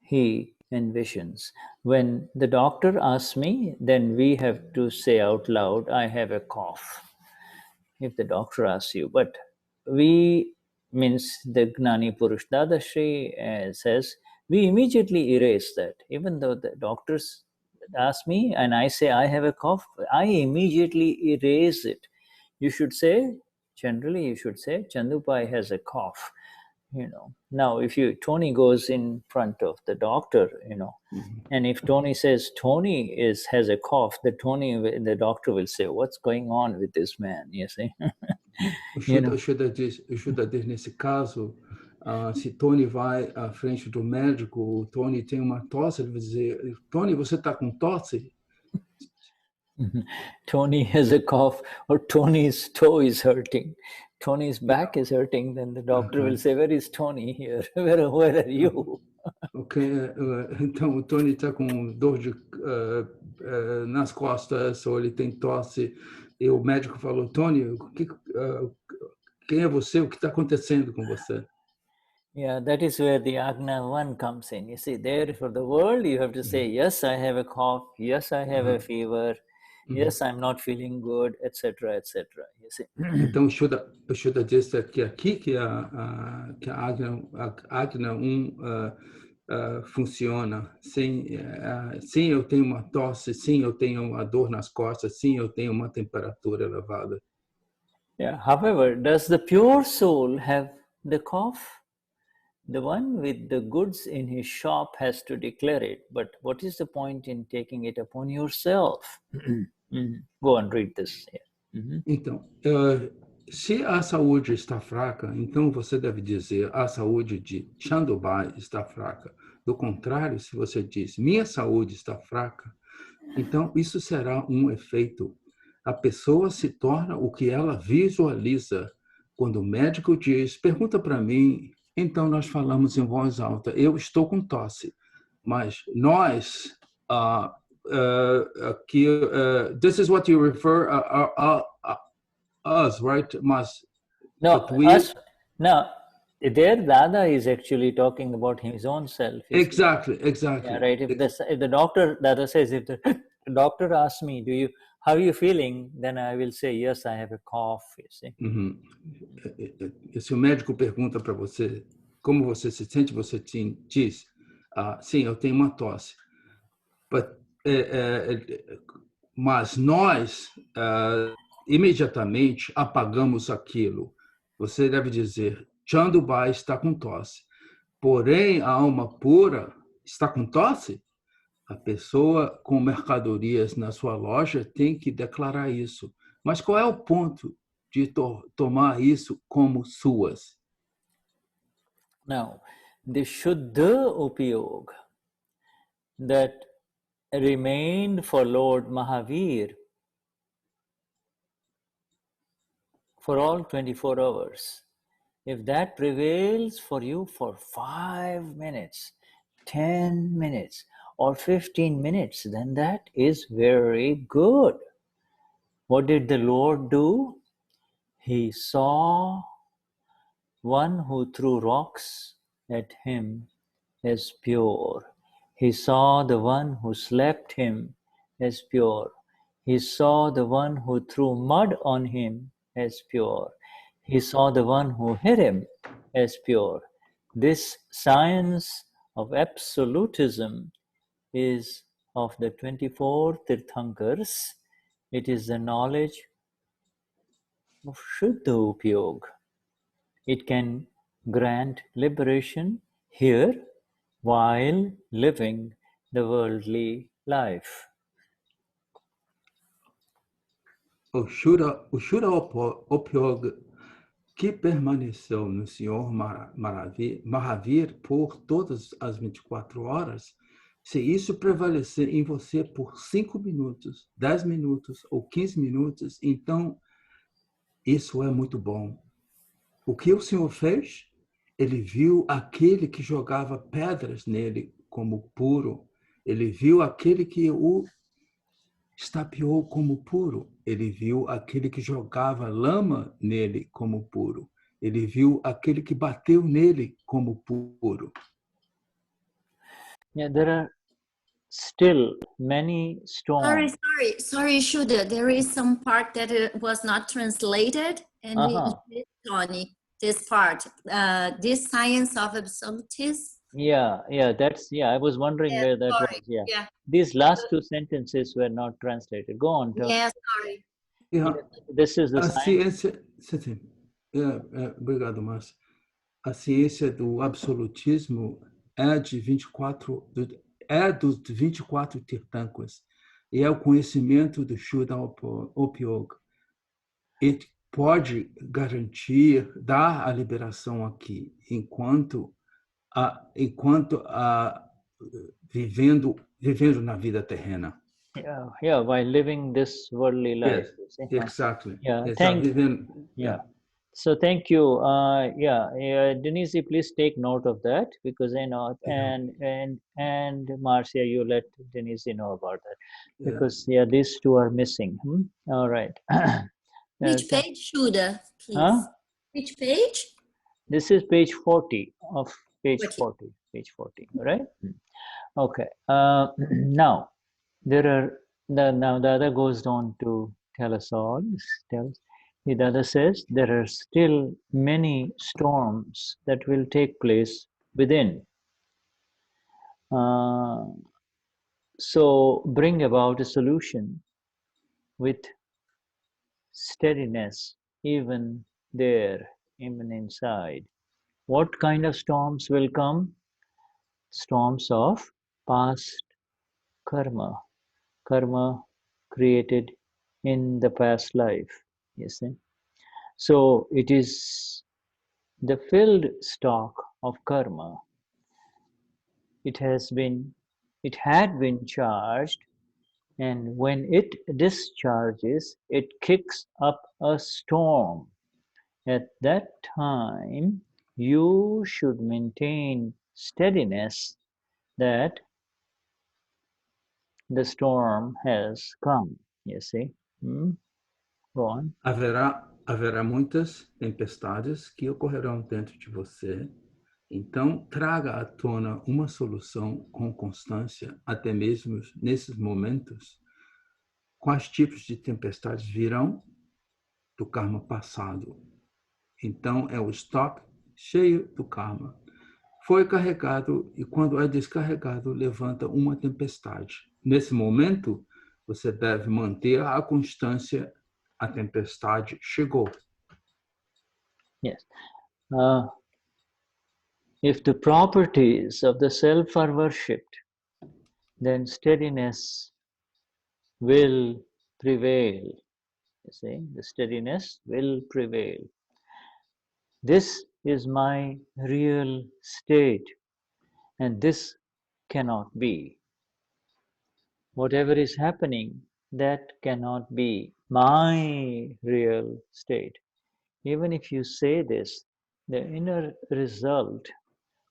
he envisions. When the doctor asks me, then we have to say out loud, I have a cough. If the doctor asks you, but we means the Gnani Purush Dadashri says, we immediately erase that. Even though the doctors ask me and I say I have a cough, I immediately erase it. You should say, generally you should say, Chandupai has a cough. Now if Tony goes in front of the doctor, and if Tony says Tony has a cough, the doctor will say, what's going on with this man? You see? O Shuddha diz nesse caso, se Tony vai à frente do médico, o Tony tem uma tosse, ele vai dizer, Tony, você está com tosse? Tony has a cough or Tony's toe is hurting. Tony's back is hurting, then the doctor will say, where is Tony here? Where are you? Ok, então o Tony está com dor nas costas, ou ele tem tosse, e o médico falou, Tony, quem é você? O que está acontecendo com você? Yeah, that is where the Agna one comes in. You see, there for the world, you have to say, yes, I have a cough, yes, I have a fever, yes, I'm not feeling good, etc., etc. You see. Então, o Shuddha disse que aqui que a Agna 1 funciona. Sim, eu tenho uma tosse, sim, eu tenho uma dor nas costas, sim, eu tenho uma temperatura elevada. Yeah. However, does the pure soul have the cough? The one with the goods in his shop has to declare it, but what is the point in taking it upon yourself? Go on, read this. Então, se a saúde está fraca, então você deve dizer a saúde de Chandobai está fraca. Do contrário, se você diz minha saúde está fraca, então isso será um efeito. A pessoa se torna o que ela visualiza. Quando o médico diz, pergunta para mim, então nós falamos em voz alta, eu estou com tosse, mas nós, aqui, this is what you refer us, right? Mas, no, us, no, there Dada is actually talking about his own self. Exactly. Yeah, right. If the doctor, Dada says, if the doctor asks me, how are you feeling? Then I will say, yes, I have a cough. You see. Se o médico pergunta para você como você se sente, você diz, sim, eu tenho uma tosse. Mas nós imediatamente apagamos aquilo. Você deve dizer, Chandobai está com tosse. Porém, a alma pura está com tosse? A pessoa com mercadorias na sua loja tem que declarar isso. Mas qual é o ponto de tomar isso como suas? Now, the Shuddha Upayog that remained for Lord Mahavir for all 24 hours, if that prevails for you for 5 minutes, 10 minutes, or 15 minutes, then that is very good. What did the Lord do? He saw one who threw rocks at him as pure. He saw the one who slapped him as pure. He saw the one who threw mud on him as pure. He saw the one who hit him as pure. This science of absolutism is of the 24 Tirthankars. It is the knowledge of Shuddha Upayog. It can grant liberation here while living the worldly life. O Shuddha Upayog que permaneceu no Senhor Mahavir por todas as 24 horas, se isso prevalecer em você por 5 minutos, 10 minutos ou 15 minutos, então isso é muito bom. O que o Senhor fez? Ele viu aquele que jogava pedras nele como puro. Ele viu aquele que o estapeou como puro. Ele viu aquele que jogava lama nele como puro. Ele viu aquele que bateu nele como puro. Yeah, there are still many storms. Sorry, Shuddha. There is some part that was not translated, and Tony, this part, this science of absolutism. Yeah, I was wondering where that was. Yeah. These last 2 sentences were not translated. Go on. Yeah, sorry. This is the ciência. Obrigado, Marcia. A ciência do absolutismo é dos 24 Tirthankars e é o conhecimento do Shuddha Upayog. Ele pode garantir, dar a liberação aqui, enquanto vivendo na vida terrena. While living this worldly life. Yes, exactly. Yeah, So thank you. Denise, please take note of that, because I know, and Marcia, you let Denise know about that, because these two are missing. All right. Which page, Shuddha, please? Huh? Which page? This is page 40 of page 40. page 40, right? Okay. Now the other goes on to tell us all. The other says there are still many storms that will take place within. So bring about a solution with steadiness, even there, even inside. What kind of storms will come? Storms of past karma, karma created in the past life, you see. So it is the filled stock of karma. It had been charged, and when it discharges, it kicks up a storm. At that time, you should maintain steadiness that the storm has come, you see. Go on. Haverá muitas tempestades que ocorrerão dentro de você. Então, traga à tona uma solução com constância, até mesmo nesses momentos. Quais tipos de tempestades virão? Do karma passado. Então, é o estoque cheio do karma. Foi carregado e, quando é descarregado, levanta uma tempestade. Nesse momento, você deve manter a constância. A tempestade chegou. Yes. If the properties of the self are worshipped, then steadiness will prevail. You see, the steadiness will prevail. This is my real state, and this cannot be. Whatever is happening, that cannot be my real state. Even if you say this, the inner result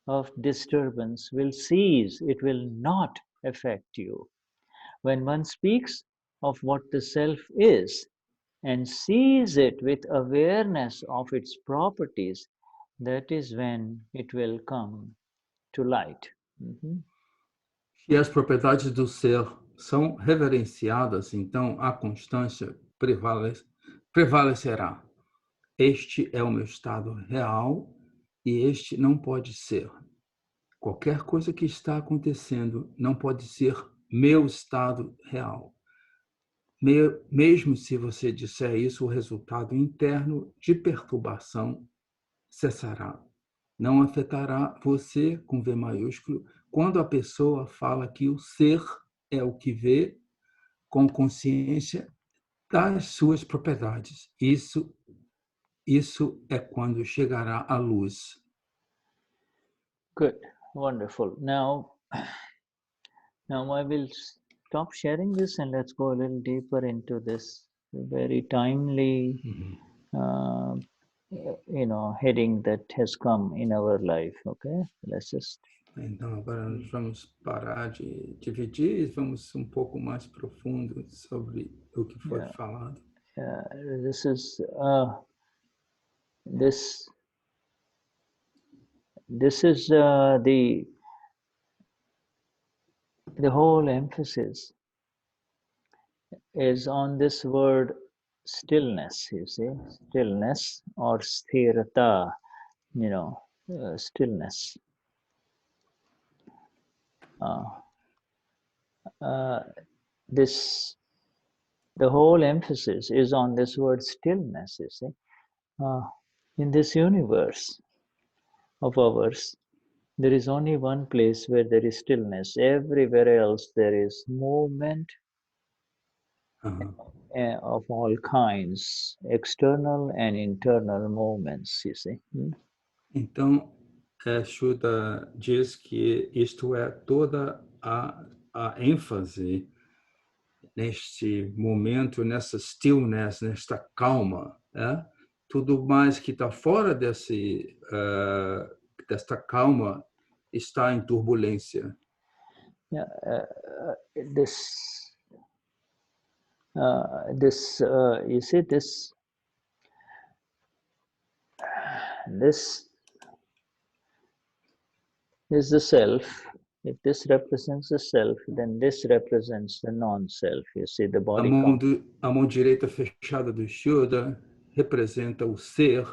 of disturbance will cease. It will not affect you. When one speaks of what the self is and sees it with awareness of its properties, that is when it will come to light. Se as propriedades do ser são reverenciadas, então a constância prevalecerá. Este é o meu estado real e este não pode ser. Qualquer coisa que está acontecendo não pode ser meu estado real. Mesmo se você disser isso, o resultado interno de perturbação cessará. Não afetará você, com V maiúsculo, quando a pessoa fala que o ser é o que vê com consciência das suas propriedades. Isso é quando chegará a luz. Good, wonderful. Now I will stop sharing this and let's go a little deeper into this very timely, heading that has come in our life. Okay, let's just. Então agora nós vamos parar de dividir e vamos um pouco mais profundo sobre o que foi falado. This is the whole emphasis is on this word stillness, you see, stillness or sthirata, stillness. The whole emphasis is on this word stillness, you see. In this universe of ours, there is only one place where there is stillness. Everywhere else there is movement of all kinds, external and internal movements, you see. Então, Shuddha diz que isto é toda a ênfase neste momento, nessa stillness, nesta calma, tudo mais que está fora desta calma está em turbulência. Yeah, you see this is the self. If this represents the self, then this represents the non-self. You see the body count. A mão direita fechada do Shuddha representa o ser,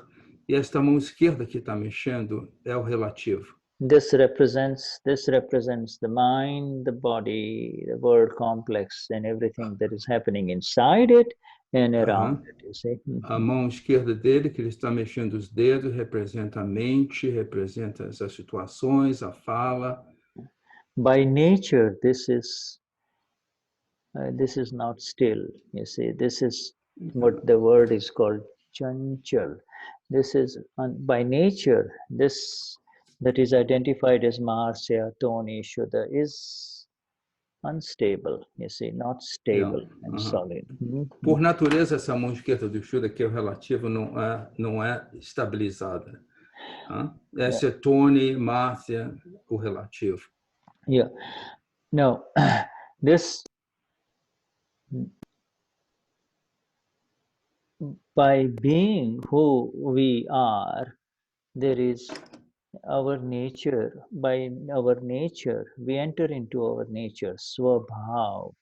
e esta mão esquerda que está mexendo é o relativo. This represents the mind, the body, the word complex, and everything that is happening inside it and around it. You see? A mão esquerda dele, que ele está mexendo os dedos, representa a mente, representa as situações, a fala. By nature, this is not still. You see, this is what the word is called chanchal. This is by nature. This that is identified as Marcia, Toni, Shuddha is unstable, you see, not stable and solid. Por natureza, essa mão esquerda do Shuddha, que é o relativo, não é estabilizada. Essa é Toni, Marcia, o relativo. Yeah. Now, this, by being who we are, there is our nature. By our nature, we enter into our nature, swabhav.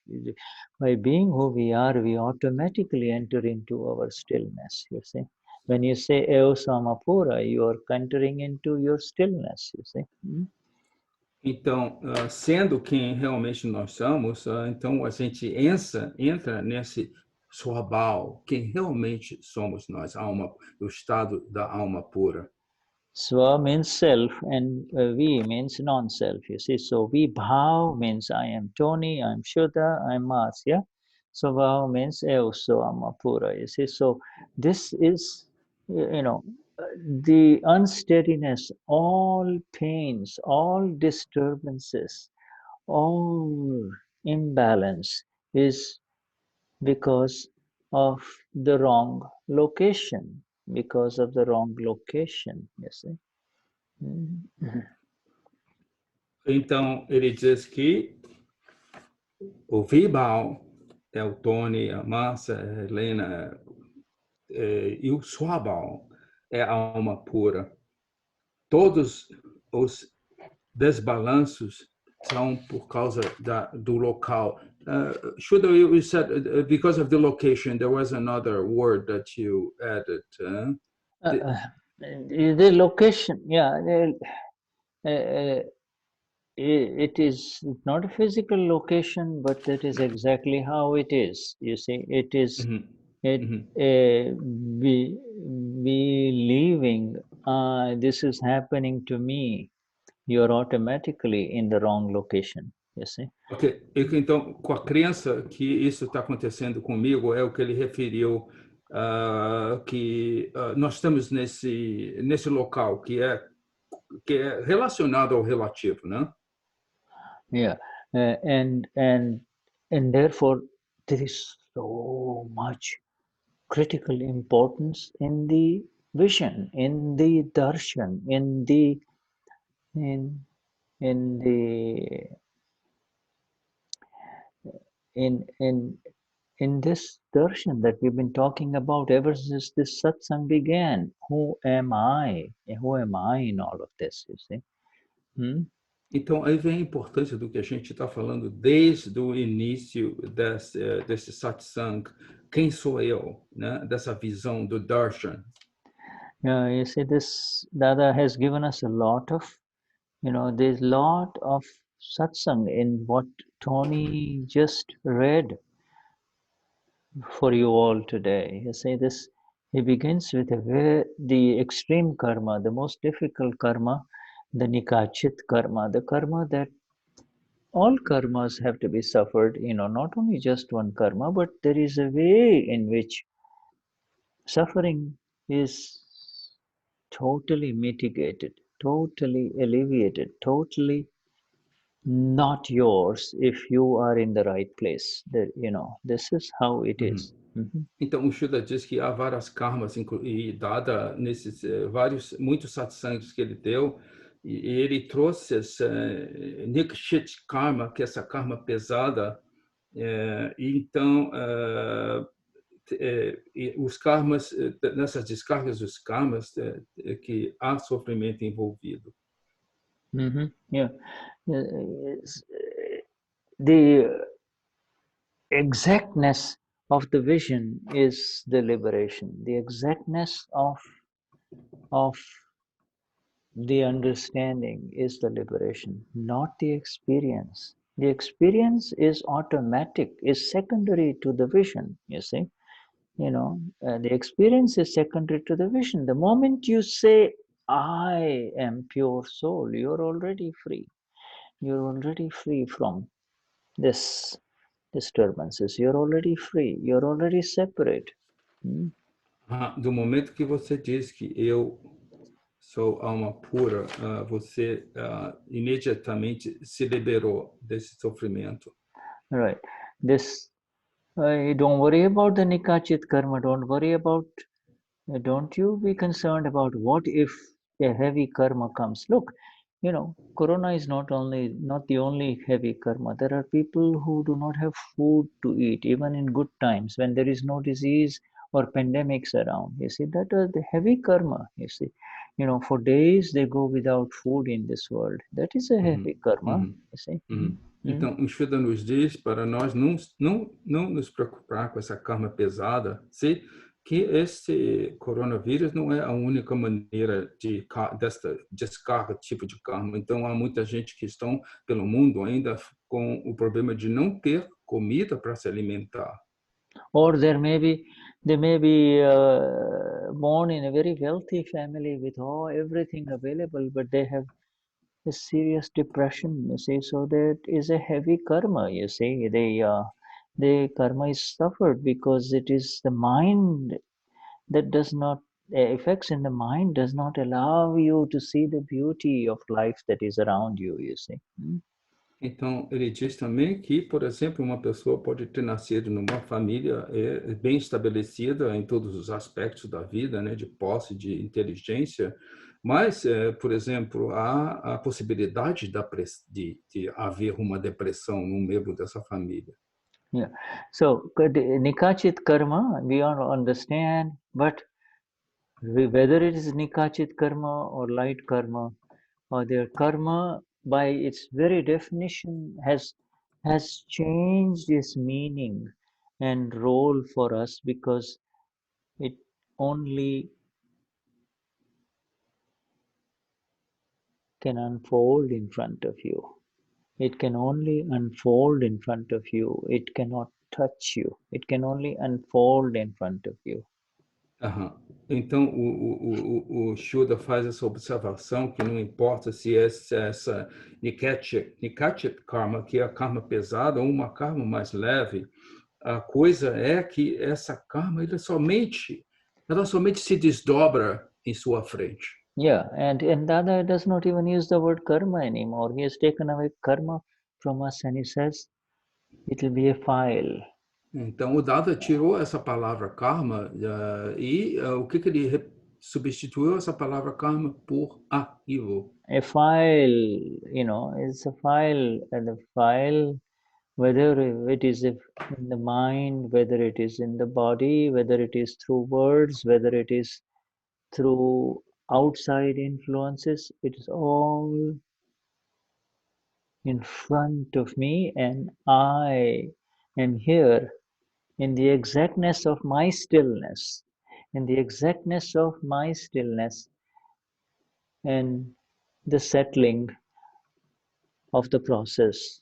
By being who we are, we automatically enter into our stillness, you see. When you say Eo Samapura, you are entering into your stillness, you see. Então, sendo quem realmente nós somos, então a gente entra nesse swabhav, quem realmente somos nós, o estado da alma pura. Swa means self and vi means non-self, you see. So vi bhav means I am Toni, I am Shuddha, I am Marcia. Swabhav means Eo Samapura, you see. So this is, the unsteadiness, all pains, all disturbances, all imbalance is because of the wrong location, because of the wrong location, you see. Então, ele diz que o Vibhav é o Toni, a Marcia, a Helena, e o Swabhav é a alma pura. Todos os desbalanços são por causa do local. Shuddha, you said because of the location, there was another word that you added. The location, yeah, it is not a physical location, but that is exactly how it is. You see, it is believing this is happening to me. You're automatically in the wrong location, you see. Ok, então, com a crença que isso está acontecendo comigo, é o que ele referiu, que nós estamos nesse local que é relacionado ao relativo, né? Yeah, and therefore there is so much critical importance in the vision, in the darshan, in this darshan that we've been talking about ever since this satsang began. Who am I? Who am I in all of this, you see? Então, aí vem a importância do que a gente está falando desde o início desse satsang. Quem sou eu? Né? Dessa visão do darshan. Yeah, you see, this Dada has given us a lot of, there's a lot of satsang in what Toni just read for you all today. You see, this, he begins with the extreme karma, the most difficult karma, the nikachit karma, the karma that all karmas have to be suffered, not only just one karma, but there is a way in which suffering is totally mitigated, totally alleviated, totally not yours if you are in the right place. This is how it is. Então, o Shuddha diz que há várias karmas, e dada nesses muitos satsangs que ele deu, e ele trouxe essa nikshit karma, que é essa karma pesada, e então os karmas, nessas descargas dos karmas, que há sofrimento envolvido. Yeah. The exactness of the vision is the liberation. The exactness of the understanding is the liberation, not the experience. The experience is automatic, is secondary to the vision, you see. The experience is secondary to the vision. The moment you say, I am pure soul, you're already free. You're already free from this disturbances. You're already free. You're already separate. Do momento que você diz que eu sou alma pura, você imediatamente se liberou desse sofrimento. Right. This, don't worry about the nikachit karma. Don't worry about, don't you be concerned about what if a heavy karma comes. Look, corona is not the only heavy karma. There are people who do not have food to eat, even in good times, when there is no disease or pandemics around. You see, that is the heavy karma, you see. For days they go without food in this world. That is a heavy karma, you see. Então, o Shuddha nos diz para nós não nos preocupar com essa karma pesada, que esse coronavírus não é a única maneira desta descarga, tipo de karma. Então, há muita gente que estão pelo mundo ainda com o problema de não ter comida para se alimentar. Or they may be born in a very wealthy family with everything available, but they have a serious depression, you see. So that is a heavy karma, you see. The karma is suffered because it is the mind that does not, effects in the mind does not allow you to see the beauty of life that is around you, you see. Então, ele diz também que, por exemplo, uma pessoa pode ter nascido numa família bem estabelecida em todos os aspectos da vida, né, de posse, de inteligência, mas, por exemplo, há a possibilidade de haver uma depressão num membro dessa família. Yeah. So, nikachit karma, we all understand, but whether it is nikachit karma or light karma, or their karma, by its very definition, has changed its meaning and role for us, because it only can unfold in front of you. It can only unfold in front of you. It cannot touch you. It can only unfold in front of you. Então, o Shuddha faz essa observação que não importa se essa nikachit karma, que é a karma pesada, ou uma karma mais leve, a coisa é que essa karma ela somente se desdobra em sua frente. Yeah, and Dada does not even use the word karma anymore. He has taken away karma from us and he says it will be a file. Então, o Dada tirou essa palavra karma e o que ele substituiu essa palavra karma por arquivo. A file, is a file, and the file, whether it is in the mind, whether it is in the body, whether it is through words, whether it is through outside influences, it is all in front of me, and I am here in the exactness of my stillness, in the exactness of my stillness, and the settling of the process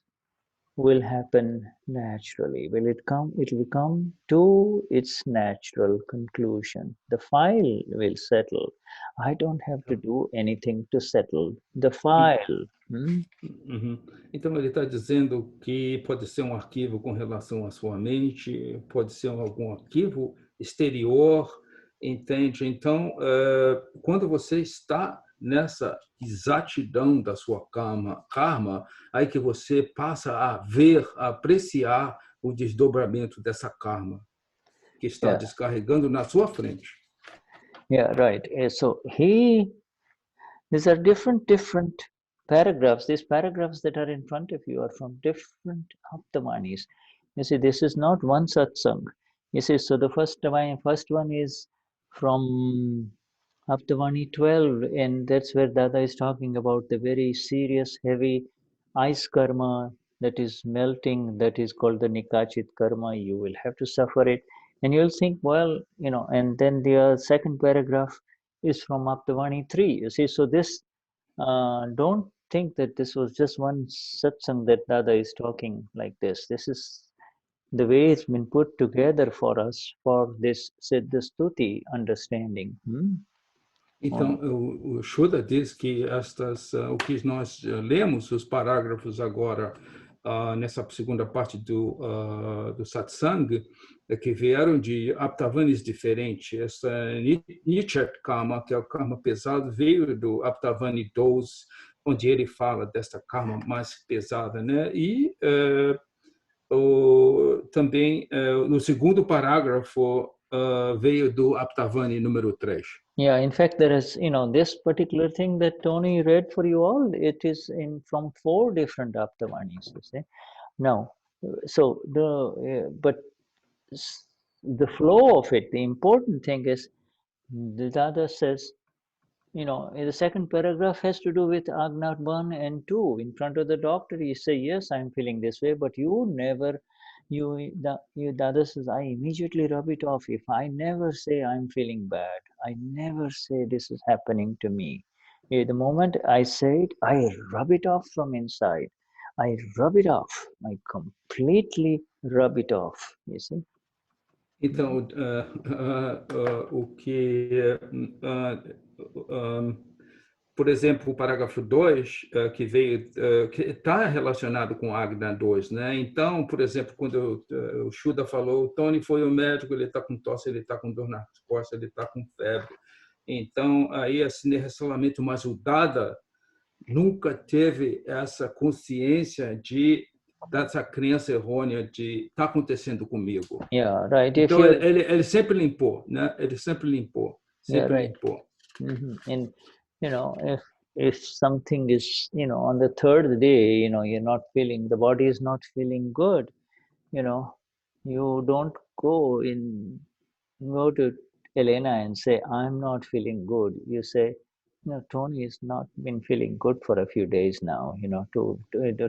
will happen naturally. It will come to its natural conclusion. The file will settle. I don't have to do anything to settle the file. Então, ele está dizendo que pode ser um arquivo com relação à sua mente, pode ser algum arquivo exterior, entende? Então, quando você está nessa exatidão da sua karma, aí que você passa a ver, a apreciar o desdobramento dessa karma que está descarregando na sua frente. Yeah, right. So these are different paragraphs. These paragraphs that are in front of you are from different Haptamanis. You see, this is not one satsang. You see, so the first one is from Haptavani 12, and that's where Dada is talking about the very serious, heavy ice karma that is melting, that is called the Nikachit karma. You will have to suffer it. And you'll think, well, and then the second paragraph is from Haptavani 3. You see, so this, don't think that this was just one satsang that Dada is talking like this. This is the way it's been put together for us for this Siddha Stuti understanding. Então, o Shuddha diz que o que nós lemos, os parágrafos agora, nessa segunda parte do satsang, que vieram de Aptavanis diferentes. Essa Nichat karma, que é o karma pesado, veio do Aptavani 12, onde ele fala desta karma mais pesada, né? E também, no segundo parágrafo, veio do Aptavani número 3. Yeah, in fact, there is, this particular thing that Tony read for you all, it is from 4 different Aptavanis, you see. Now, so but the flow of it, the important thing is, the Dada says, in the second paragraph has to do with Agnat 1 and 2. In front of the doctor, you say, yes, I'm feeling this way, but you never, Dada says, I immediately rub it off. If I never say I'm feeling bad, I never say this is happening to me. The moment I say it, I rub it off from inside. I rub it off. I completely rub it off, you see. Então, o que, por exemplo, o parágrafo 2, que veio, que está relacionado com Agna 2, né? Então, por exemplo, quando o Shuddha falou, o Tony foi ao médico, ele está com tosse, ele está com dor nas costas, ele está com febre. Então, aí esse relacionamento, mas o Dada nunca teve essa consciência dessa crença errônea de está acontecendo comigo. Yeah, right. Então ele sempre limpou, né? Ele sempre limpou, limpou. And if something is, on the third day, you're not feeling, the body is not feeling good, you don't go to Helena and say, I'm not feeling good. You say, Tony has not been feeling good for a few days now,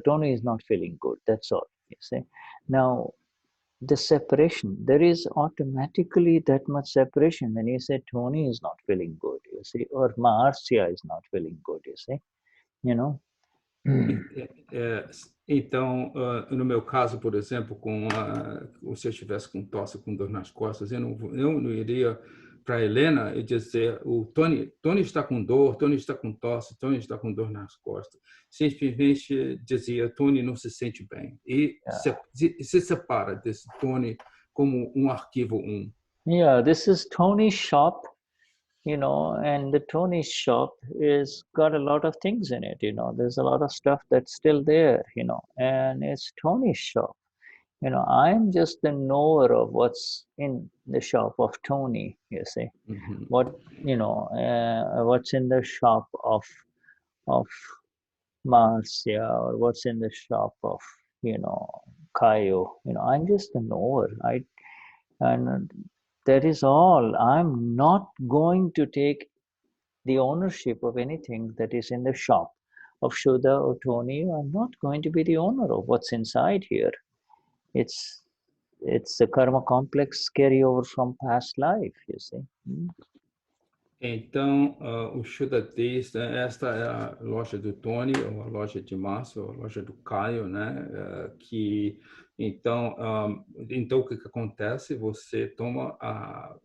Tony is not feeling good, that's all, you say. Now, the separation, there is automatically that much separation when you say Tony is not feeling good, you see, or Marcia is not feeling good, you see, Então, no meu caso, por exemplo, se eu estivesse com tosse, com dor nas costas, eu não iria para a Helena e dizer, o Tony está com dor, Tony está com tosse, Tony está com dor nas costas. Simplesmente dizia, Tony não se sente bem. E se separa desse Tony como um arquivo 1. Yeah, this is Tony's shop, and the Tony's shop is got a lot of things in it, there's a lot of stuff that's still there, and it's Tony's shop. I'm just the knower of what's in the shop of Tony, you see. Mm-hmm. What's in the shop of Marcia, or what's in the shop of, Caio. I'm just the knower. And that is all. I'm not going to take the ownership of anything that is in the shop of Shuddha or Tony. I'm not going to be the owner of what's inside here. It's a karma complex carryover from past life, you see. Então, o Shuddha diz, esta é a loja do Tony, ou a loja de Marcia, ou a loja do Caio, né? Então, o que acontece? Você toma a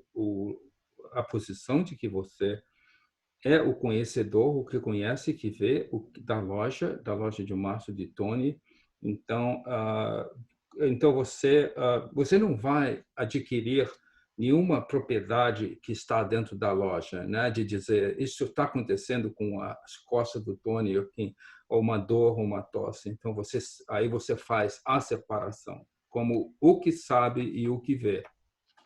posição de que você é o conhecedor, o que conhece, que vê da loja de Marcia, de Tony. Então você não vai adquirir nenhuma propriedade que está dentro da loja, né? De dizer, isso está acontecendo com as costas do Tony, ou uma dor, ou uma tosse. Então, aí você faz a separação, como o que sabe e o que vê.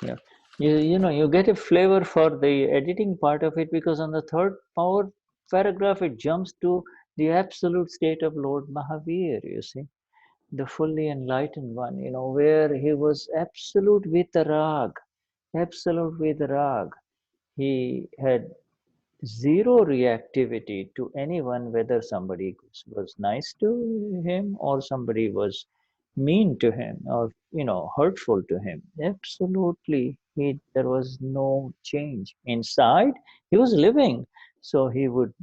Yeah. You know, you get a flavor for the editing part of it, because on the third paragraph, it jumps to the absolute state of Lord Mahavir, you see, the fully enlightened one, you know, where he was absolute vitarag, absolute vitarag. He had zero reactivity to anyone, whether somebody was nice to him or somebody was mean to him or, you know, hurtful to him. Absolutely, there was no change. Inside, he was living, so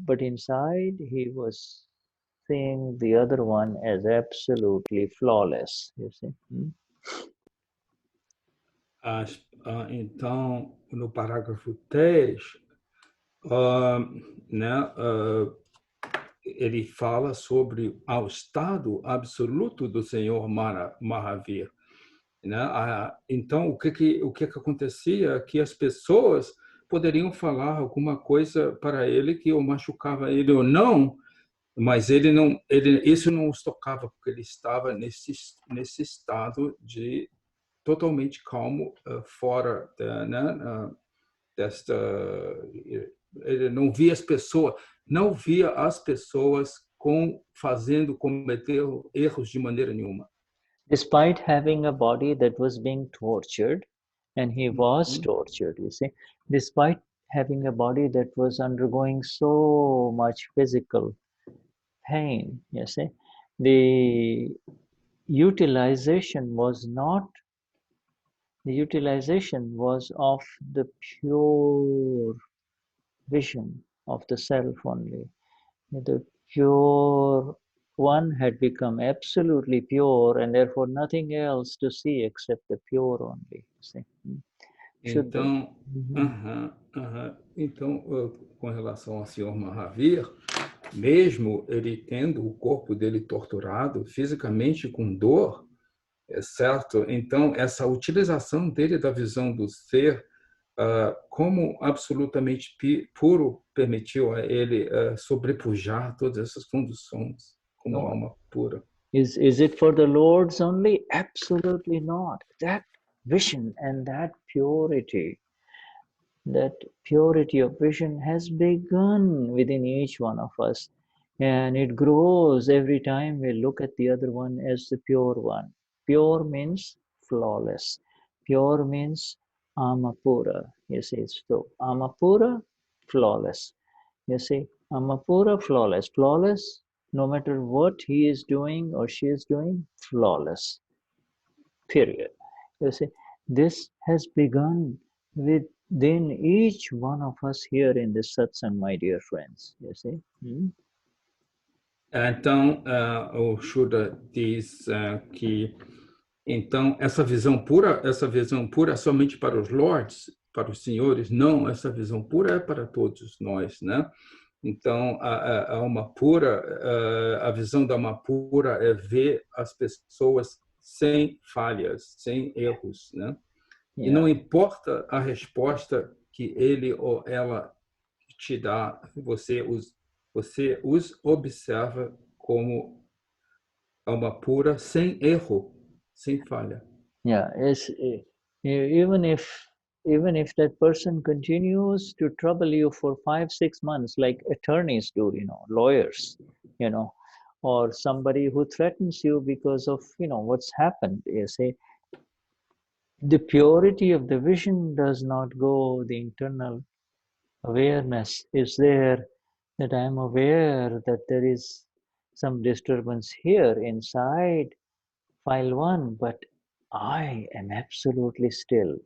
but inside, he was seeing the other one as absolutely flawless, you see. Então, no parágrafo 3, né, ele fala sobre o estado absoluto do Senhor Mahavir, né? Então, o que acontecia? Que as pessoas poderiam falar alguma coisa para ele que ou machucava ele ou não, mas isso não os tocava, porque ele estava nesse estado de totalmente calmo, fora né, desta. Ele não via as pessoas cometer erros de maneira nenhuma. Despite having a body that was being tortured, and he was tortured, you see, despite having a body that was undergoing so much physical pain, you see, the utilization was of the pure vision of the self only. The pure one had become absolutely pure, and therefore nothing else to see except the pure only. See? Então, então, com relação ao Senhor Mahavir, mesmo ele tendo o corpo dele torturado fisicamente com dor, certo? Então, essa utilização dele da visão do ser como absolutamente puro permitiu a ele sobrepujar todas essas condições como alma pura. Is it for the Lord's only? Absolutely not. That vision and that purity of vision has begun within each one of us, and it grows every time we look at the other one as the pure one. Pure means flawless. Pure means amapura. You see, so amapura, flawless. You see, amapura, flawless. Flawless, no matter what he is doing or she is doing, flawless. Period. You see, this has begun within each one of us here in this satsang, my dear friends. You see. Então, o Shuddha diz que então essa visão pura é somente para os lords, para os senhores. Não, essa visão pura é para todos nós, né? Então, a alma pura, a visão da alma pura é ver as pessoas sem falhas, sem erros, né? E não importa a resposta que ele ou ela te dá, você os observa como alma pura, sem erro, sem falha. Yeah, even if that person continues to trouble you for 5-6 months, like attorneys do, you know, lawyers, you know, or somebody who threatens you because of, you know, what's happened, you see, the purity of the vision does not go. The internal awareness is there, that I am aware that there is some disturbance here inside file 1, but I am absolutely still.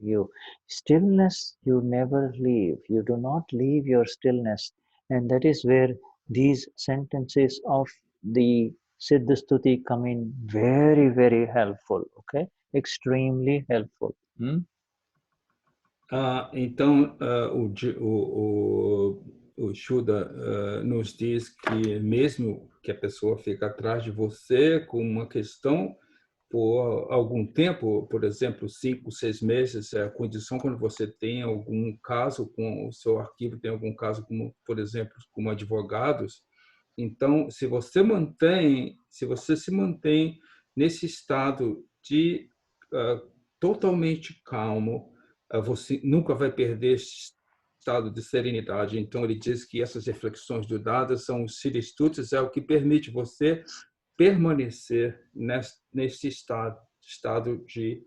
Stillness, you never leave. You do not leave your stillness. And that is where these sentences of the Siddha Stuti come in very, very helpful, okay? Extremely helpful. Então, o Shuddha nos diz que mesmo que a pessoa fique atrás de você com uma questão, por algum tempo, por exemplo, 5, 6 meses, é a condição quando você tem algum caso com o seu arquivo, tem algum caso, como, por exemplo, como advogados. Então, se você se mantém nesse estado de totalmente calmo, você nunca vai perder esse estado de serenidade. Então, ele diz que essas reflexões do Dada são os Siddha Stutis, é o que permite você permanecer nesse estado de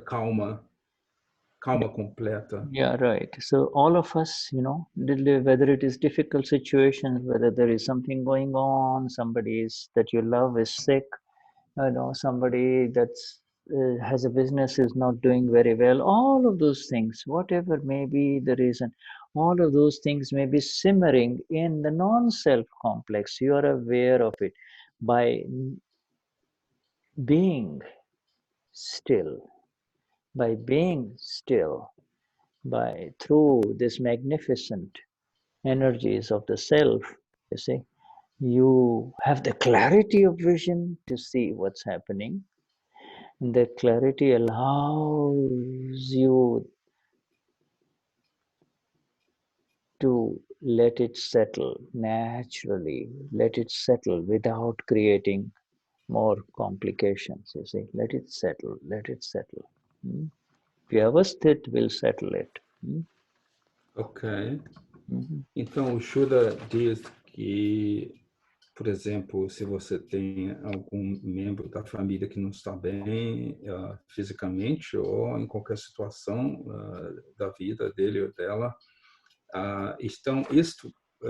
calma completa. Yeah, right. So all of us, whether it is difficult situations, whether there is something going on, that you love is sick, somebody that's has a business is not doing very well, all of those things, whatever may be the reason, all of those things may be simmering in the non-self complex. You are aware of it by being still, through this magnificent energies of the self, you see, you have the clarity of vision to see what's happening. And that clarity allows you to let it settle naturally, let it settle without creating more complications, you see. Let it settle, let it settle. Vyavasthit will settle it. Ok. Então, o Shuddha diz que, por exemplo, se você tem algum membro da família que não está bem fisicamente ou em qualquer situação da vida dele ou dela,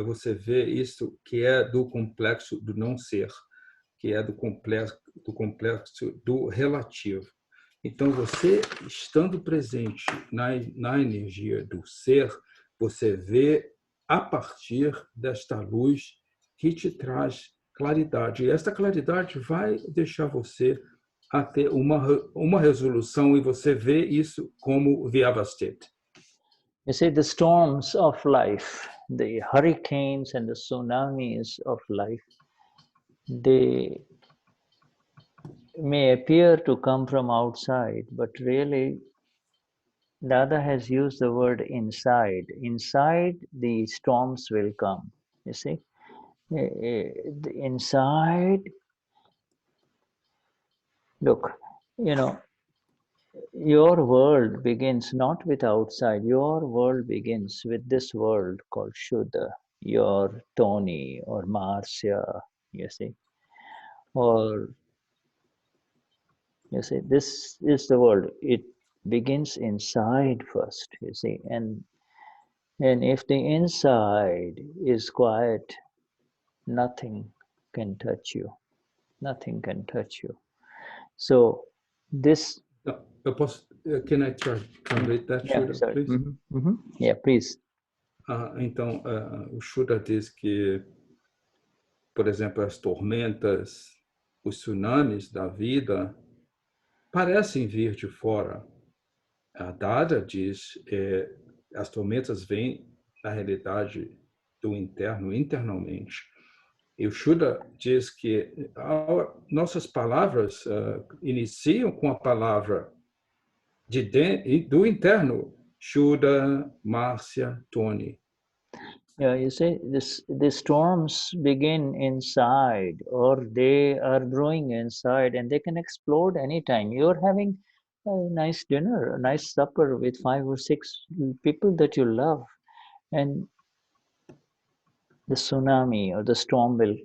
você vê isto que é do complexo do não ser, que é do complexo do relativo. Então, você estando presente na energia do ser, você vê a partir desta luz que te traz claridade. E esta claridade vai deixar você a ter uma resolução e você vê isso como vyavasthit. You see, the storms of life, the hurricanes and the tsunamis of life, they may appear to come from outside, but really Dada has used the word inside. Inside, the storms will come, you see. Inside, look, your world begins not with outside. Your world begins with this world called Shuddha, your Tony or Marcia, you see. Or, you see, this is the world. It begins inside first, you see. And if the inside is quiet, nothing can touch you. Nothing can touch you. So this... Can I translate that, Shuddha, sorry. please? Yeah, please. Então, o Shuddha diz que, por exemplo, as tormentas, os tsunamis da vida parecem vir de fora. A Dada diz as tormentas vêm, na realidade, do interno, internamente. E o Shuddha diz que nossas palavras iniciam com a palavra do interno, Shuddha, Marcia, Tony. Yeah, you see, the storms begin inside, or they are brewing inside, and they can explode anytime. You're having a nice dinner, a nice supper with 5 or 6 people that you love, and the tsunami or the storm will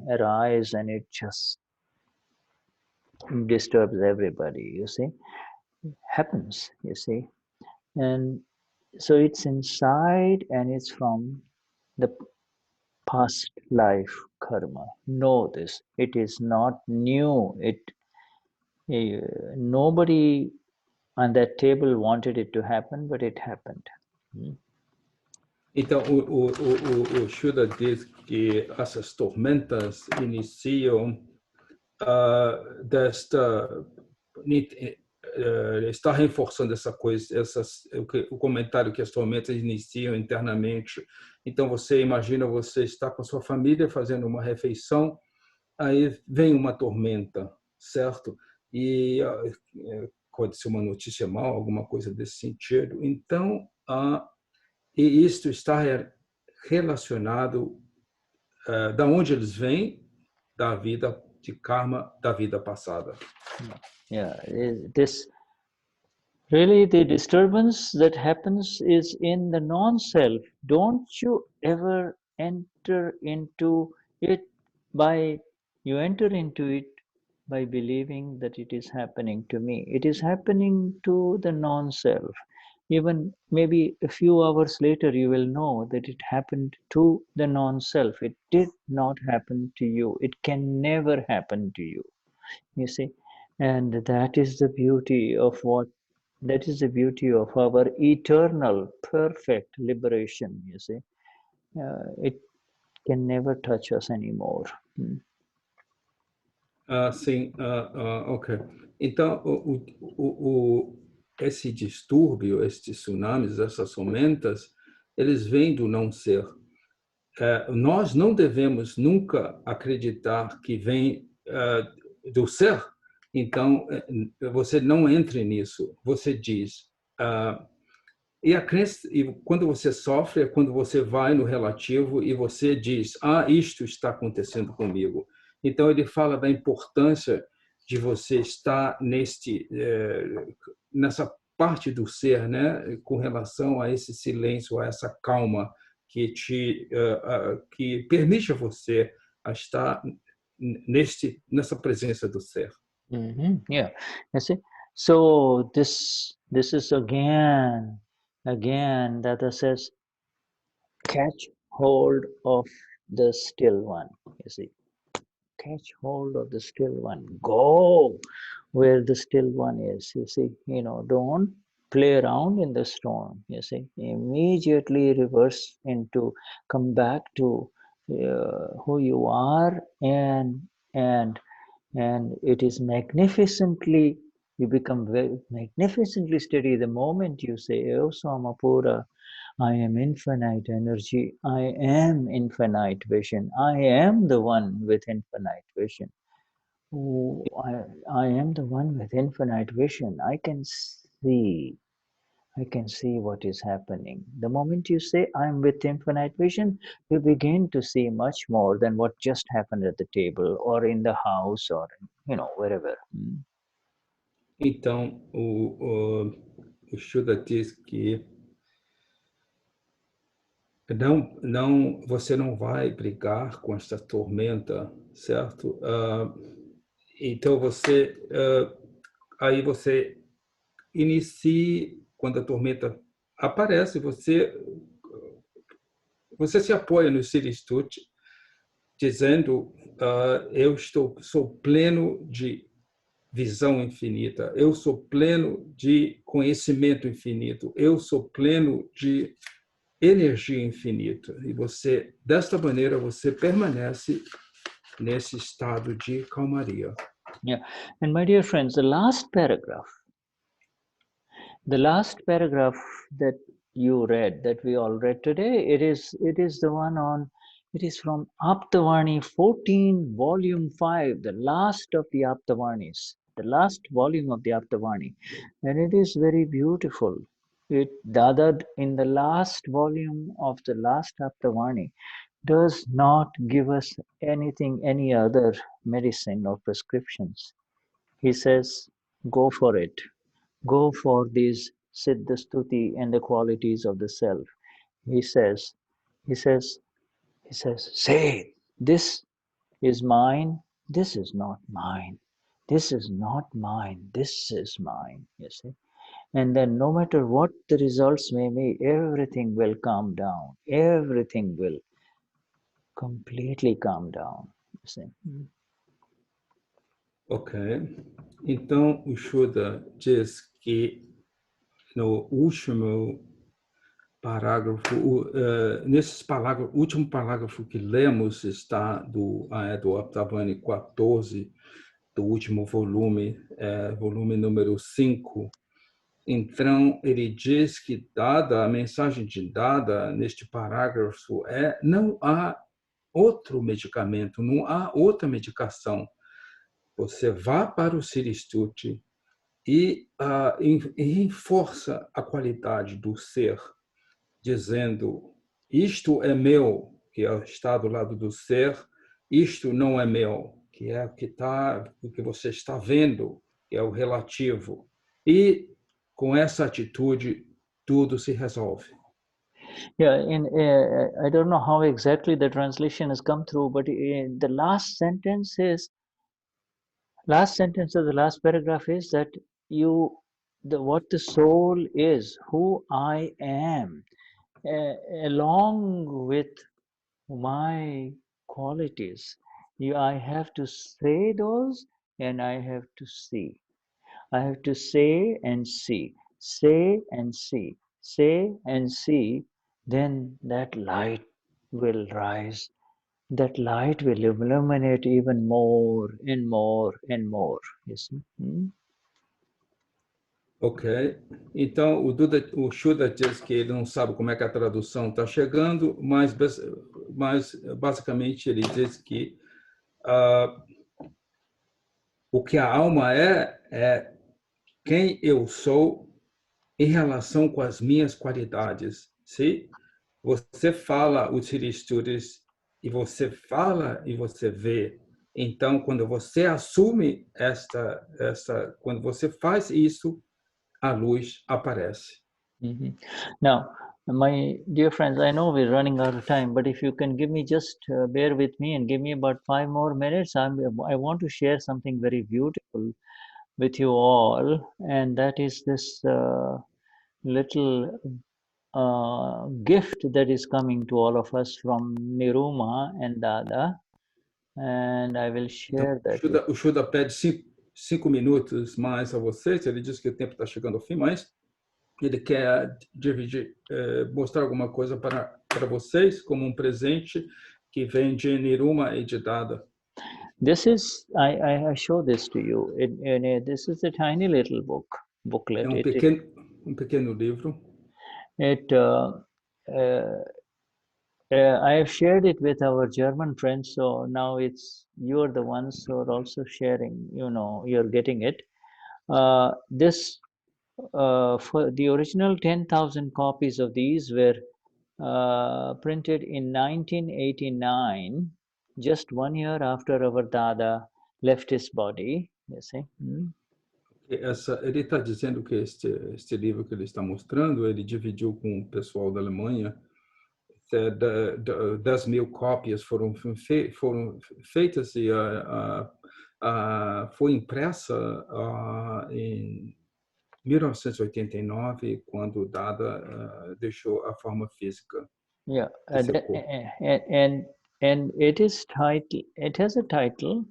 arise, and it just disturbs everybody, you see. It happens, you see. And so it's inside, and it's from the past life karma. Know this. It is not new. Nobody on that table wanted it to happen, but it happened. Então, o Shuddha diz que essas tormentas iniciam está reforçando essa coisa, o comentário que as tormentas iniciam internamente. Então, você imagina, você está com a sua família fazendo uma refeição, aí vem uma tormenta, certo? e pode ser uma notícia mal, alguma coisa desse sentido. Então, e isto está relacionado da onde eles vêm, da vida de karma, da vida passada. Yeah, this really the disturbance that happens is in the non-self. Don't you ever enter into it you enter into it by believing that it is happening to me. It is happening to the non-self. Even maybe a few hours later, you will know that it happened to the non-self. It did not happen to you. It can never happen to you. You see, and that is the beauty of our eternal, perfect liberation. You see, it can never touch us anymore. Sim, ok. Então, esse distúrbio, esses tsunamis, essas tormentas, eles vêm do não ser. Nós não devemos nunca acreditar que vem do ser. Então, você não entre nisso. Você diz. E a crença, e quando você sofre, é quando você vai no relativo e você diz: isto está acontecendo comigo. Então, ele fala da importância de você estar nessa parte do ser, né, com relação a esse silêncio, a essa calma que que permite a você estar nessa presença do ser. Yeah, you see. So this is again Dada says, catch hold of the still one. You see, catch hold of the still one. Go where the still one is. You see, don't play around in the storm. You see, immediately reverse into, come back to who you are, and it is magnificently, you become very magnificently steady the moment you say, "Oh Samapura, I am infinite energy, I am infinite vision, I am the one with infinite vision. Oh, I am the one with infinite vision. I can see what is happening." The moment you say, "I'm with infinite vision," you begin to see much more than what just happened at the table or in the house or, wherever. Então, o Shuddha diz que você não vai brigar com esta tormenta, certo? Então, aí você inicie, quando a tormenta aparece, você se apoia no Siddha Stuti, dizendo: eu sou pleno de visão infinita, eu sou pleno de conhecimento infinito, eu sou pleno de energia infinita. E desta maneira, você permanece nesse estado de calmaria. Yeah, and my dear friends, the last paragraph that you read, that we all read today, it is the one on, it is from Aptavarni 14, volume 5, the last of the Aptavarnis, the last volume of the Aptavarni, and it is very beautiful. Dada, in the last volume of the last Aptavarni, does not give us any other medicine or prescriptions. He says, go for it. Go for these Siddha Stuti and the qualities of the self. He says, say, this is mine, this is not mine. This is not mine, this is mine, you see. And then no matter what the results may be, everything will calm down. Everything will completely calm down, you see. Ok. Então, o Shuddha diz que no último parágrafo, último parágrafo que lemos está do Aptavarni 14, do último volume, volume número 5. Então, ele diz que a mensagem de Dada neste parágrafo não há outro medicamento, não há outra medicação você vá para o Siddha Stuti e reforça a qualidade do ser, dizendo, isto é meu, que está do lado do ser, isto não é meu, que é o que você está vendo, que é o relativo. E com essa atitude, tudo se resolve. Yeah, I don't know how exactly the translation has come through, but the last sentence of the last paragraph is that what the soul is, who I am, along with my qualities. I have to say those, and I have to see. I have to say and see, say and see, say and see. Then that light will rise. That light will illuminate even more and more and more. You see? Ok. Então, o Shuddha diz que ele não sabe como é que a tradução está chegando, mas basicamente ele diz que o que a alma é quem eu sou em relação com as minhas qualidades. Se você fala os estudos e você fala e você vê, então quando você assume quando você faz isso, a luz aparece. Now, my dear friends, I know we're running out of time, but if you can give me just bear with me and give me about 5 more minutes, I want to share something very beautiful with you all, and that is this little gift that is coming to all of us from Niruma and Dada, and I will share that. O Shuddha pede 5 minutos mais a vocês. Ele diz que o tempo está chegando ao fim, mas ele quer dividir, mostrar alguma coisa para vocês como um presente que vem de Niruma e de Dada. This is, I show this to you. This is a tiny little booklet. É pequeno livro. I have shared it with our German friends, so now you're the ones who are also sharing, you're getting it. For the original 10,000 copies of these were printed in 1989, just 1 year after our Dada left his body, you see. Ele está dizendo que este livro que ele está mostrando, ele dividiu com o pessoal da Alemanha. 10.000 cópias foram feitas e foi impressa em 1989, quando Dada deixou a forma física. Yeah, and it has a title.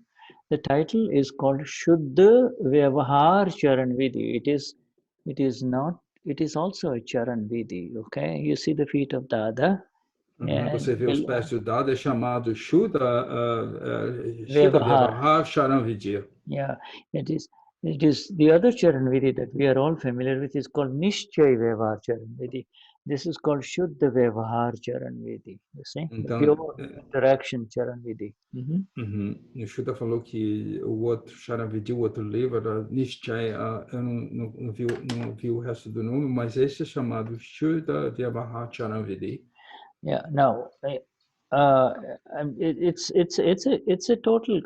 The title is called Shuddha Vyavahar Charan Vidhi. It is also a Charan Vidhi, okay? You see the feet of Dada. Você vê os pés do Dada, é chamado Shuddha Vyavahar Charan Vidhi. Yeah, it is the other Charan Vidhi that we are all familiar with is called Nischay Vyavahar Charan Vidhi. This is called Shuddha Vyavahar Charan Vidhi. You see, então, the pure interaction Charan Vidhi. O Shuddha falou que o outro Charan Vidhi, o outro livro era Nischay. Eu não vi o resto do nome, mas esse é chamado Shuddha Vyavahar Charan Vidhi. Yeah. Now, it's a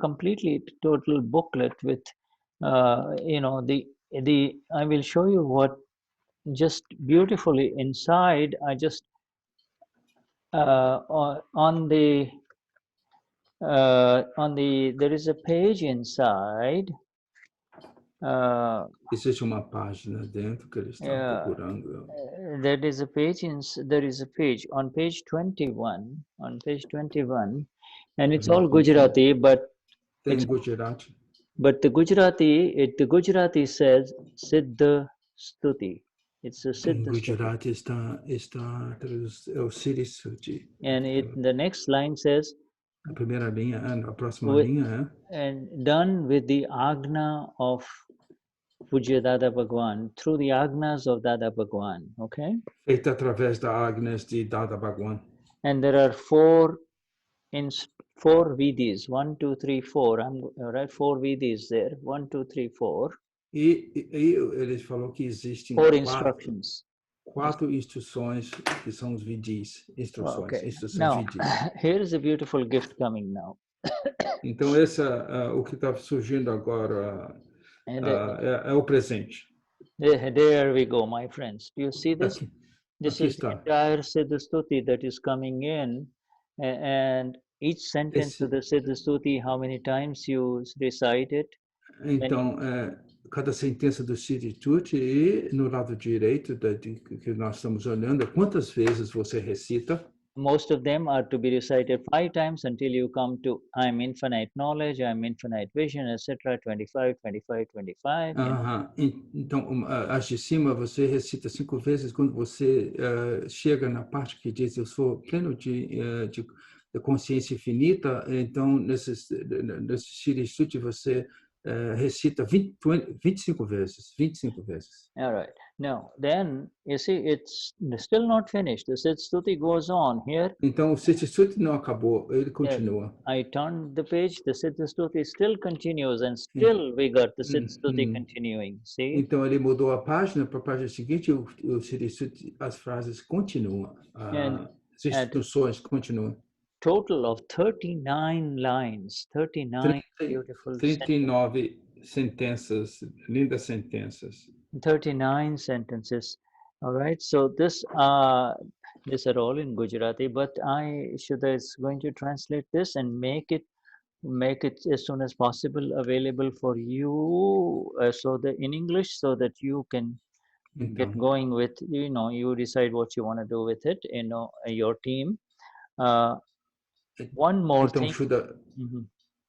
completely total booklet with, I will show you what just beautifully inside. I just there is a page inside. Existe uma página dentro que ele está procurando. There is a page on page 21. On page 21, and it's all Gujarati, but tem Gujarati. But the Gujarati says Siddha Stuti. It's a Siddha Gujarati está é o Siddha Stuti. And the next line says. A primeira linha, a próxima linha é. And done with the agna of Pujya Dada Bhagwan, through the agnas of Dada Bhagwan, okay? Feita através da agnes de Dada Bhagwan. And there are 4 in 4 vidis, 1, 2, 3, 4. I'm right. 4 vidis there. 1, 2, 3, 4. E ele falou que existem 4 instructions. quatro instruções que são os vidis, instruções, Okay. instruções Now, vidis. here is a beautiful gift coming now. Então o que está surgindo agora And é o presente. there we go, my friends. Do you see this? Aqui, This aqui is the está. entire Siddha Stuti that is coming in, and each sentence of the Siddha Stuti, how many times you recite it? Então, cada sentença do Siddha Stuti e no lado direito que nós estamos olhando, quantas vezes você recita? Most of them are to be recited 5 times until you come to I am infinite knowledge, I am infinite vision, etc. 25, 25, 25. Então, as de cima você recita 5 vezes quando você chega na parte que diz eu sou pleno de consciência infinita. Então, nesse Siddha Stuti você recita 25 vezes. 25 vezes. All right. Now, then, you see, it's still not finished. The Siddha Stuti goes on here. Então, o Siddha Stuti não acabou, ele continua. I turned the page, the Siddha Stuti still continues, and still we got the Siddha Stuti continuing. See? Então, ele mudou a página para a página seguinte, o Siddha Stuti, as frases continuam, as instruções continuam. Total of 39 lines, 39 beautiful 39 sentenças, lindas sentenças. 39 sentences. All right, so these are all in Gujarati, but Shuddha is going to translate this and make it as soon as possible available for you, so that in English, so that you can get going with, you decide what you want to do with it, your team. One more thing.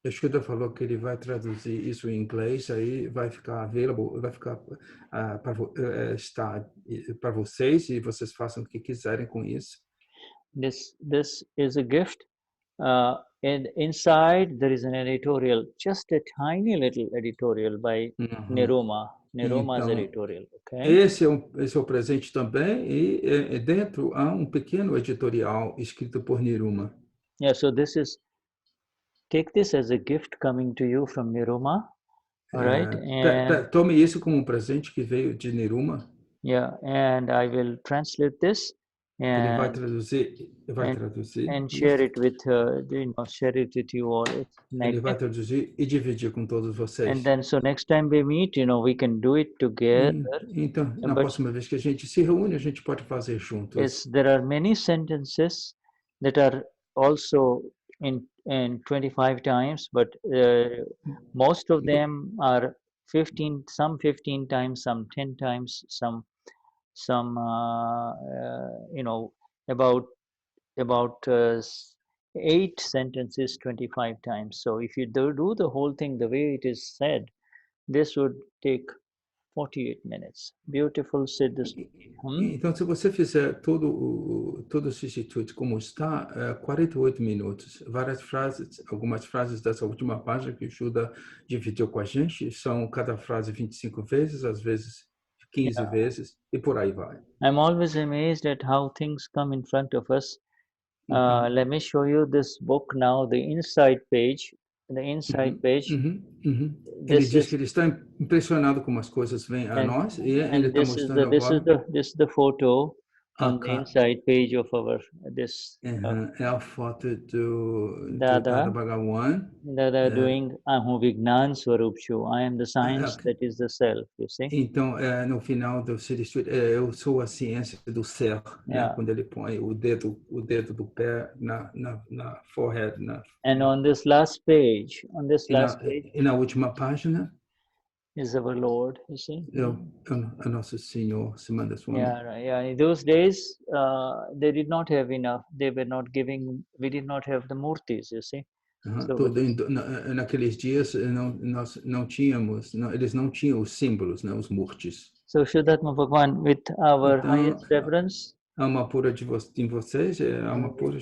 O Shuddha falou que ele vai traduzir isso em inglês, aí vai ficar available, vai ficar para vocês e vocês façam o que quiserem com isso. This is a gift, and inside there is an editorial, just a tiny little editorial by Niruma. Niruma's editorial. Okay. Esse é o presente também e dentro há um pequeno editorial escrito por Niruma. Yeah, so take this as a gift coming to you from Niruma, all right? And tome isso como um presente que veio de Niruma. Yeah, and I will translate this Ele vai traduzir, and share it with share it with you all. Ele vai traduzir e dividir com todos vocês. And then, so next time we meet, we can do it together. Então, na próxima vez que a gente se reúne, a gente pode fazer juntos. Yes, there are many sentences that are also in 25 times, but most of them are 15, some 15 times, some 10 times, some about 8 sentences 25 times. So if you do the whole thing the way it is said, this would take 48 minutes. Beautiful Siddha Stuti. Então, se você fizer todo o Siddha Stuti como está, 48 minutos. Várias frases, algumas frases dessa última página que o Shuddha dividiu com a gente, são cada frase 25 vezes, às vezes 15 vezes, e por aí vai. I'm always amazed at how things come in front of us. Let me show you this book now, the inside page. The inside page. Ele diz que ele está impressionado como as coisas vêm a nós e ele está mostrando agora. This is the photo on the inside page of our É a foto do Dada Bhagawan. Dada doing Aham Vignan Swarupshu. I am the science that is the self. You see? Então, no final do Siddha Stuti, eu sou a ciência do ser, né? Quando ele põe o dedo do pé na forehead. And on this last page, e na última página, is our Lord, you see? É nosso Senhor, Simanda Swami. Yeah. In those days, they did not have enough. They were not giving. We did not have the murtis, you see. Naqueles dias nós não tínhamos, eles não tinham os símbolos, né, os murtis. So Shuddhatma Bhagavan, with our highest reverence, a alma pura de vocês, a alma pura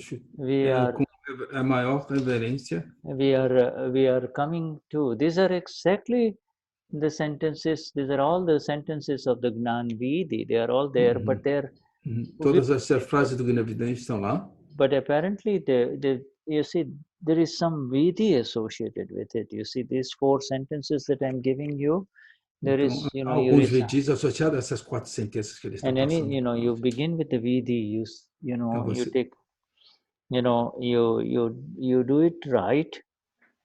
com a maior reverência. We are coming to. These are exactly the sentences. These are all the sentences of the Gnani Vidi. They are all there, but they're todas as frases do Gnani Vidyan estão lá. But apparently you see, there is some vidhi associated with it. You see, these 4 sentences that I'm giving you, there Então, is, you know, alguns vidis associados a essas 4 sentenças que ele está and any, passando. you know, you begin with the vidhi, you know, Então, you você, take, you know, you do it right,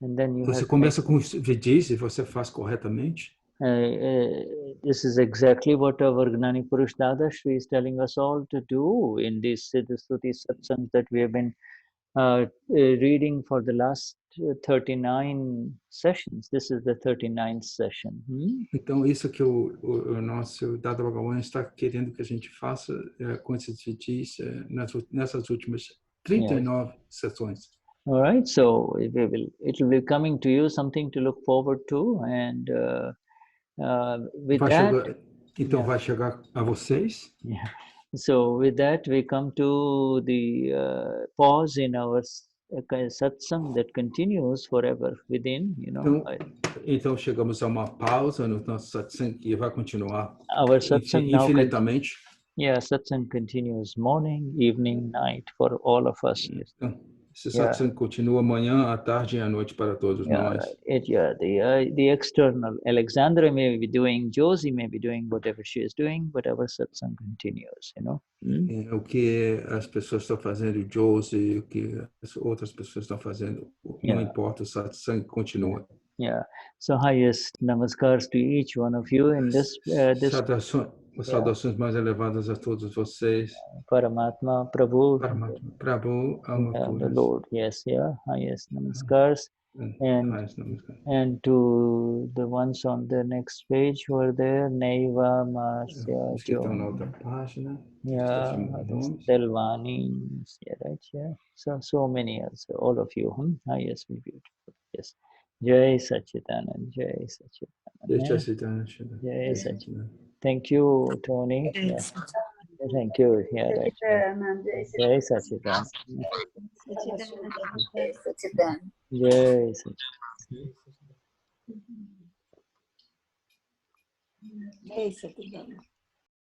and then you você have to make, começa com os vidis e você faz corretamente. this is exactly what our Gnani Purush Dadashri is telling us all to do in these Siddha Stuti satsangs that we have been reading for the last 39 sessions. This is the 39th session. Então, isso que o nosso Dada Bhagavan está querendo que a gente faça com esses vidis nessas últimas 39 sessões. All right, so it will be coming to you, something to look forward to, and with that, Então, vai chegar a vocês. yeah. So with that, we come to the pause in our satsang that continues forever within, you know. Então chegamos a uma pausa no nosso satsang que vai continuar Our satsang infinitamente. Yeah, satsang continues morning, evening, night for all of us. Então, esse satsang continua amanhã, à tarde e à noite para todos nós. The external, Alexandra may be doing, Josie may be doing whatever she is doing, but our satsang continues, you know. O que as pessoas estão fazendo, Josie, o que as outras pessoas estão fazendo, não importa, o satsang continua. Yeah. So highest namaskars to each one of you in this. Saudações mais elevadas a todos vocês. Paramatma, Prabhu. Paramatma, Prabhu, Alma Puras. The Lord, yes, yeah, highest namaskars. And to the ones on the next page who are there, Neiva, Marcia, Os que estão na outra página. Yeah, Delvani, yeah, right, yeah. So many also, all of you. Yes, beautiful. Yes. Jai Sachidanand, Jai Sachidanand. Jai Sachidanand. Jai Sachidanand. Thank you, Tony. Yeah. Thank you. Yeah, right. Jai Sachidanand. Jai Sachidanand. Jai Sachidanand. Jai Sachidanand.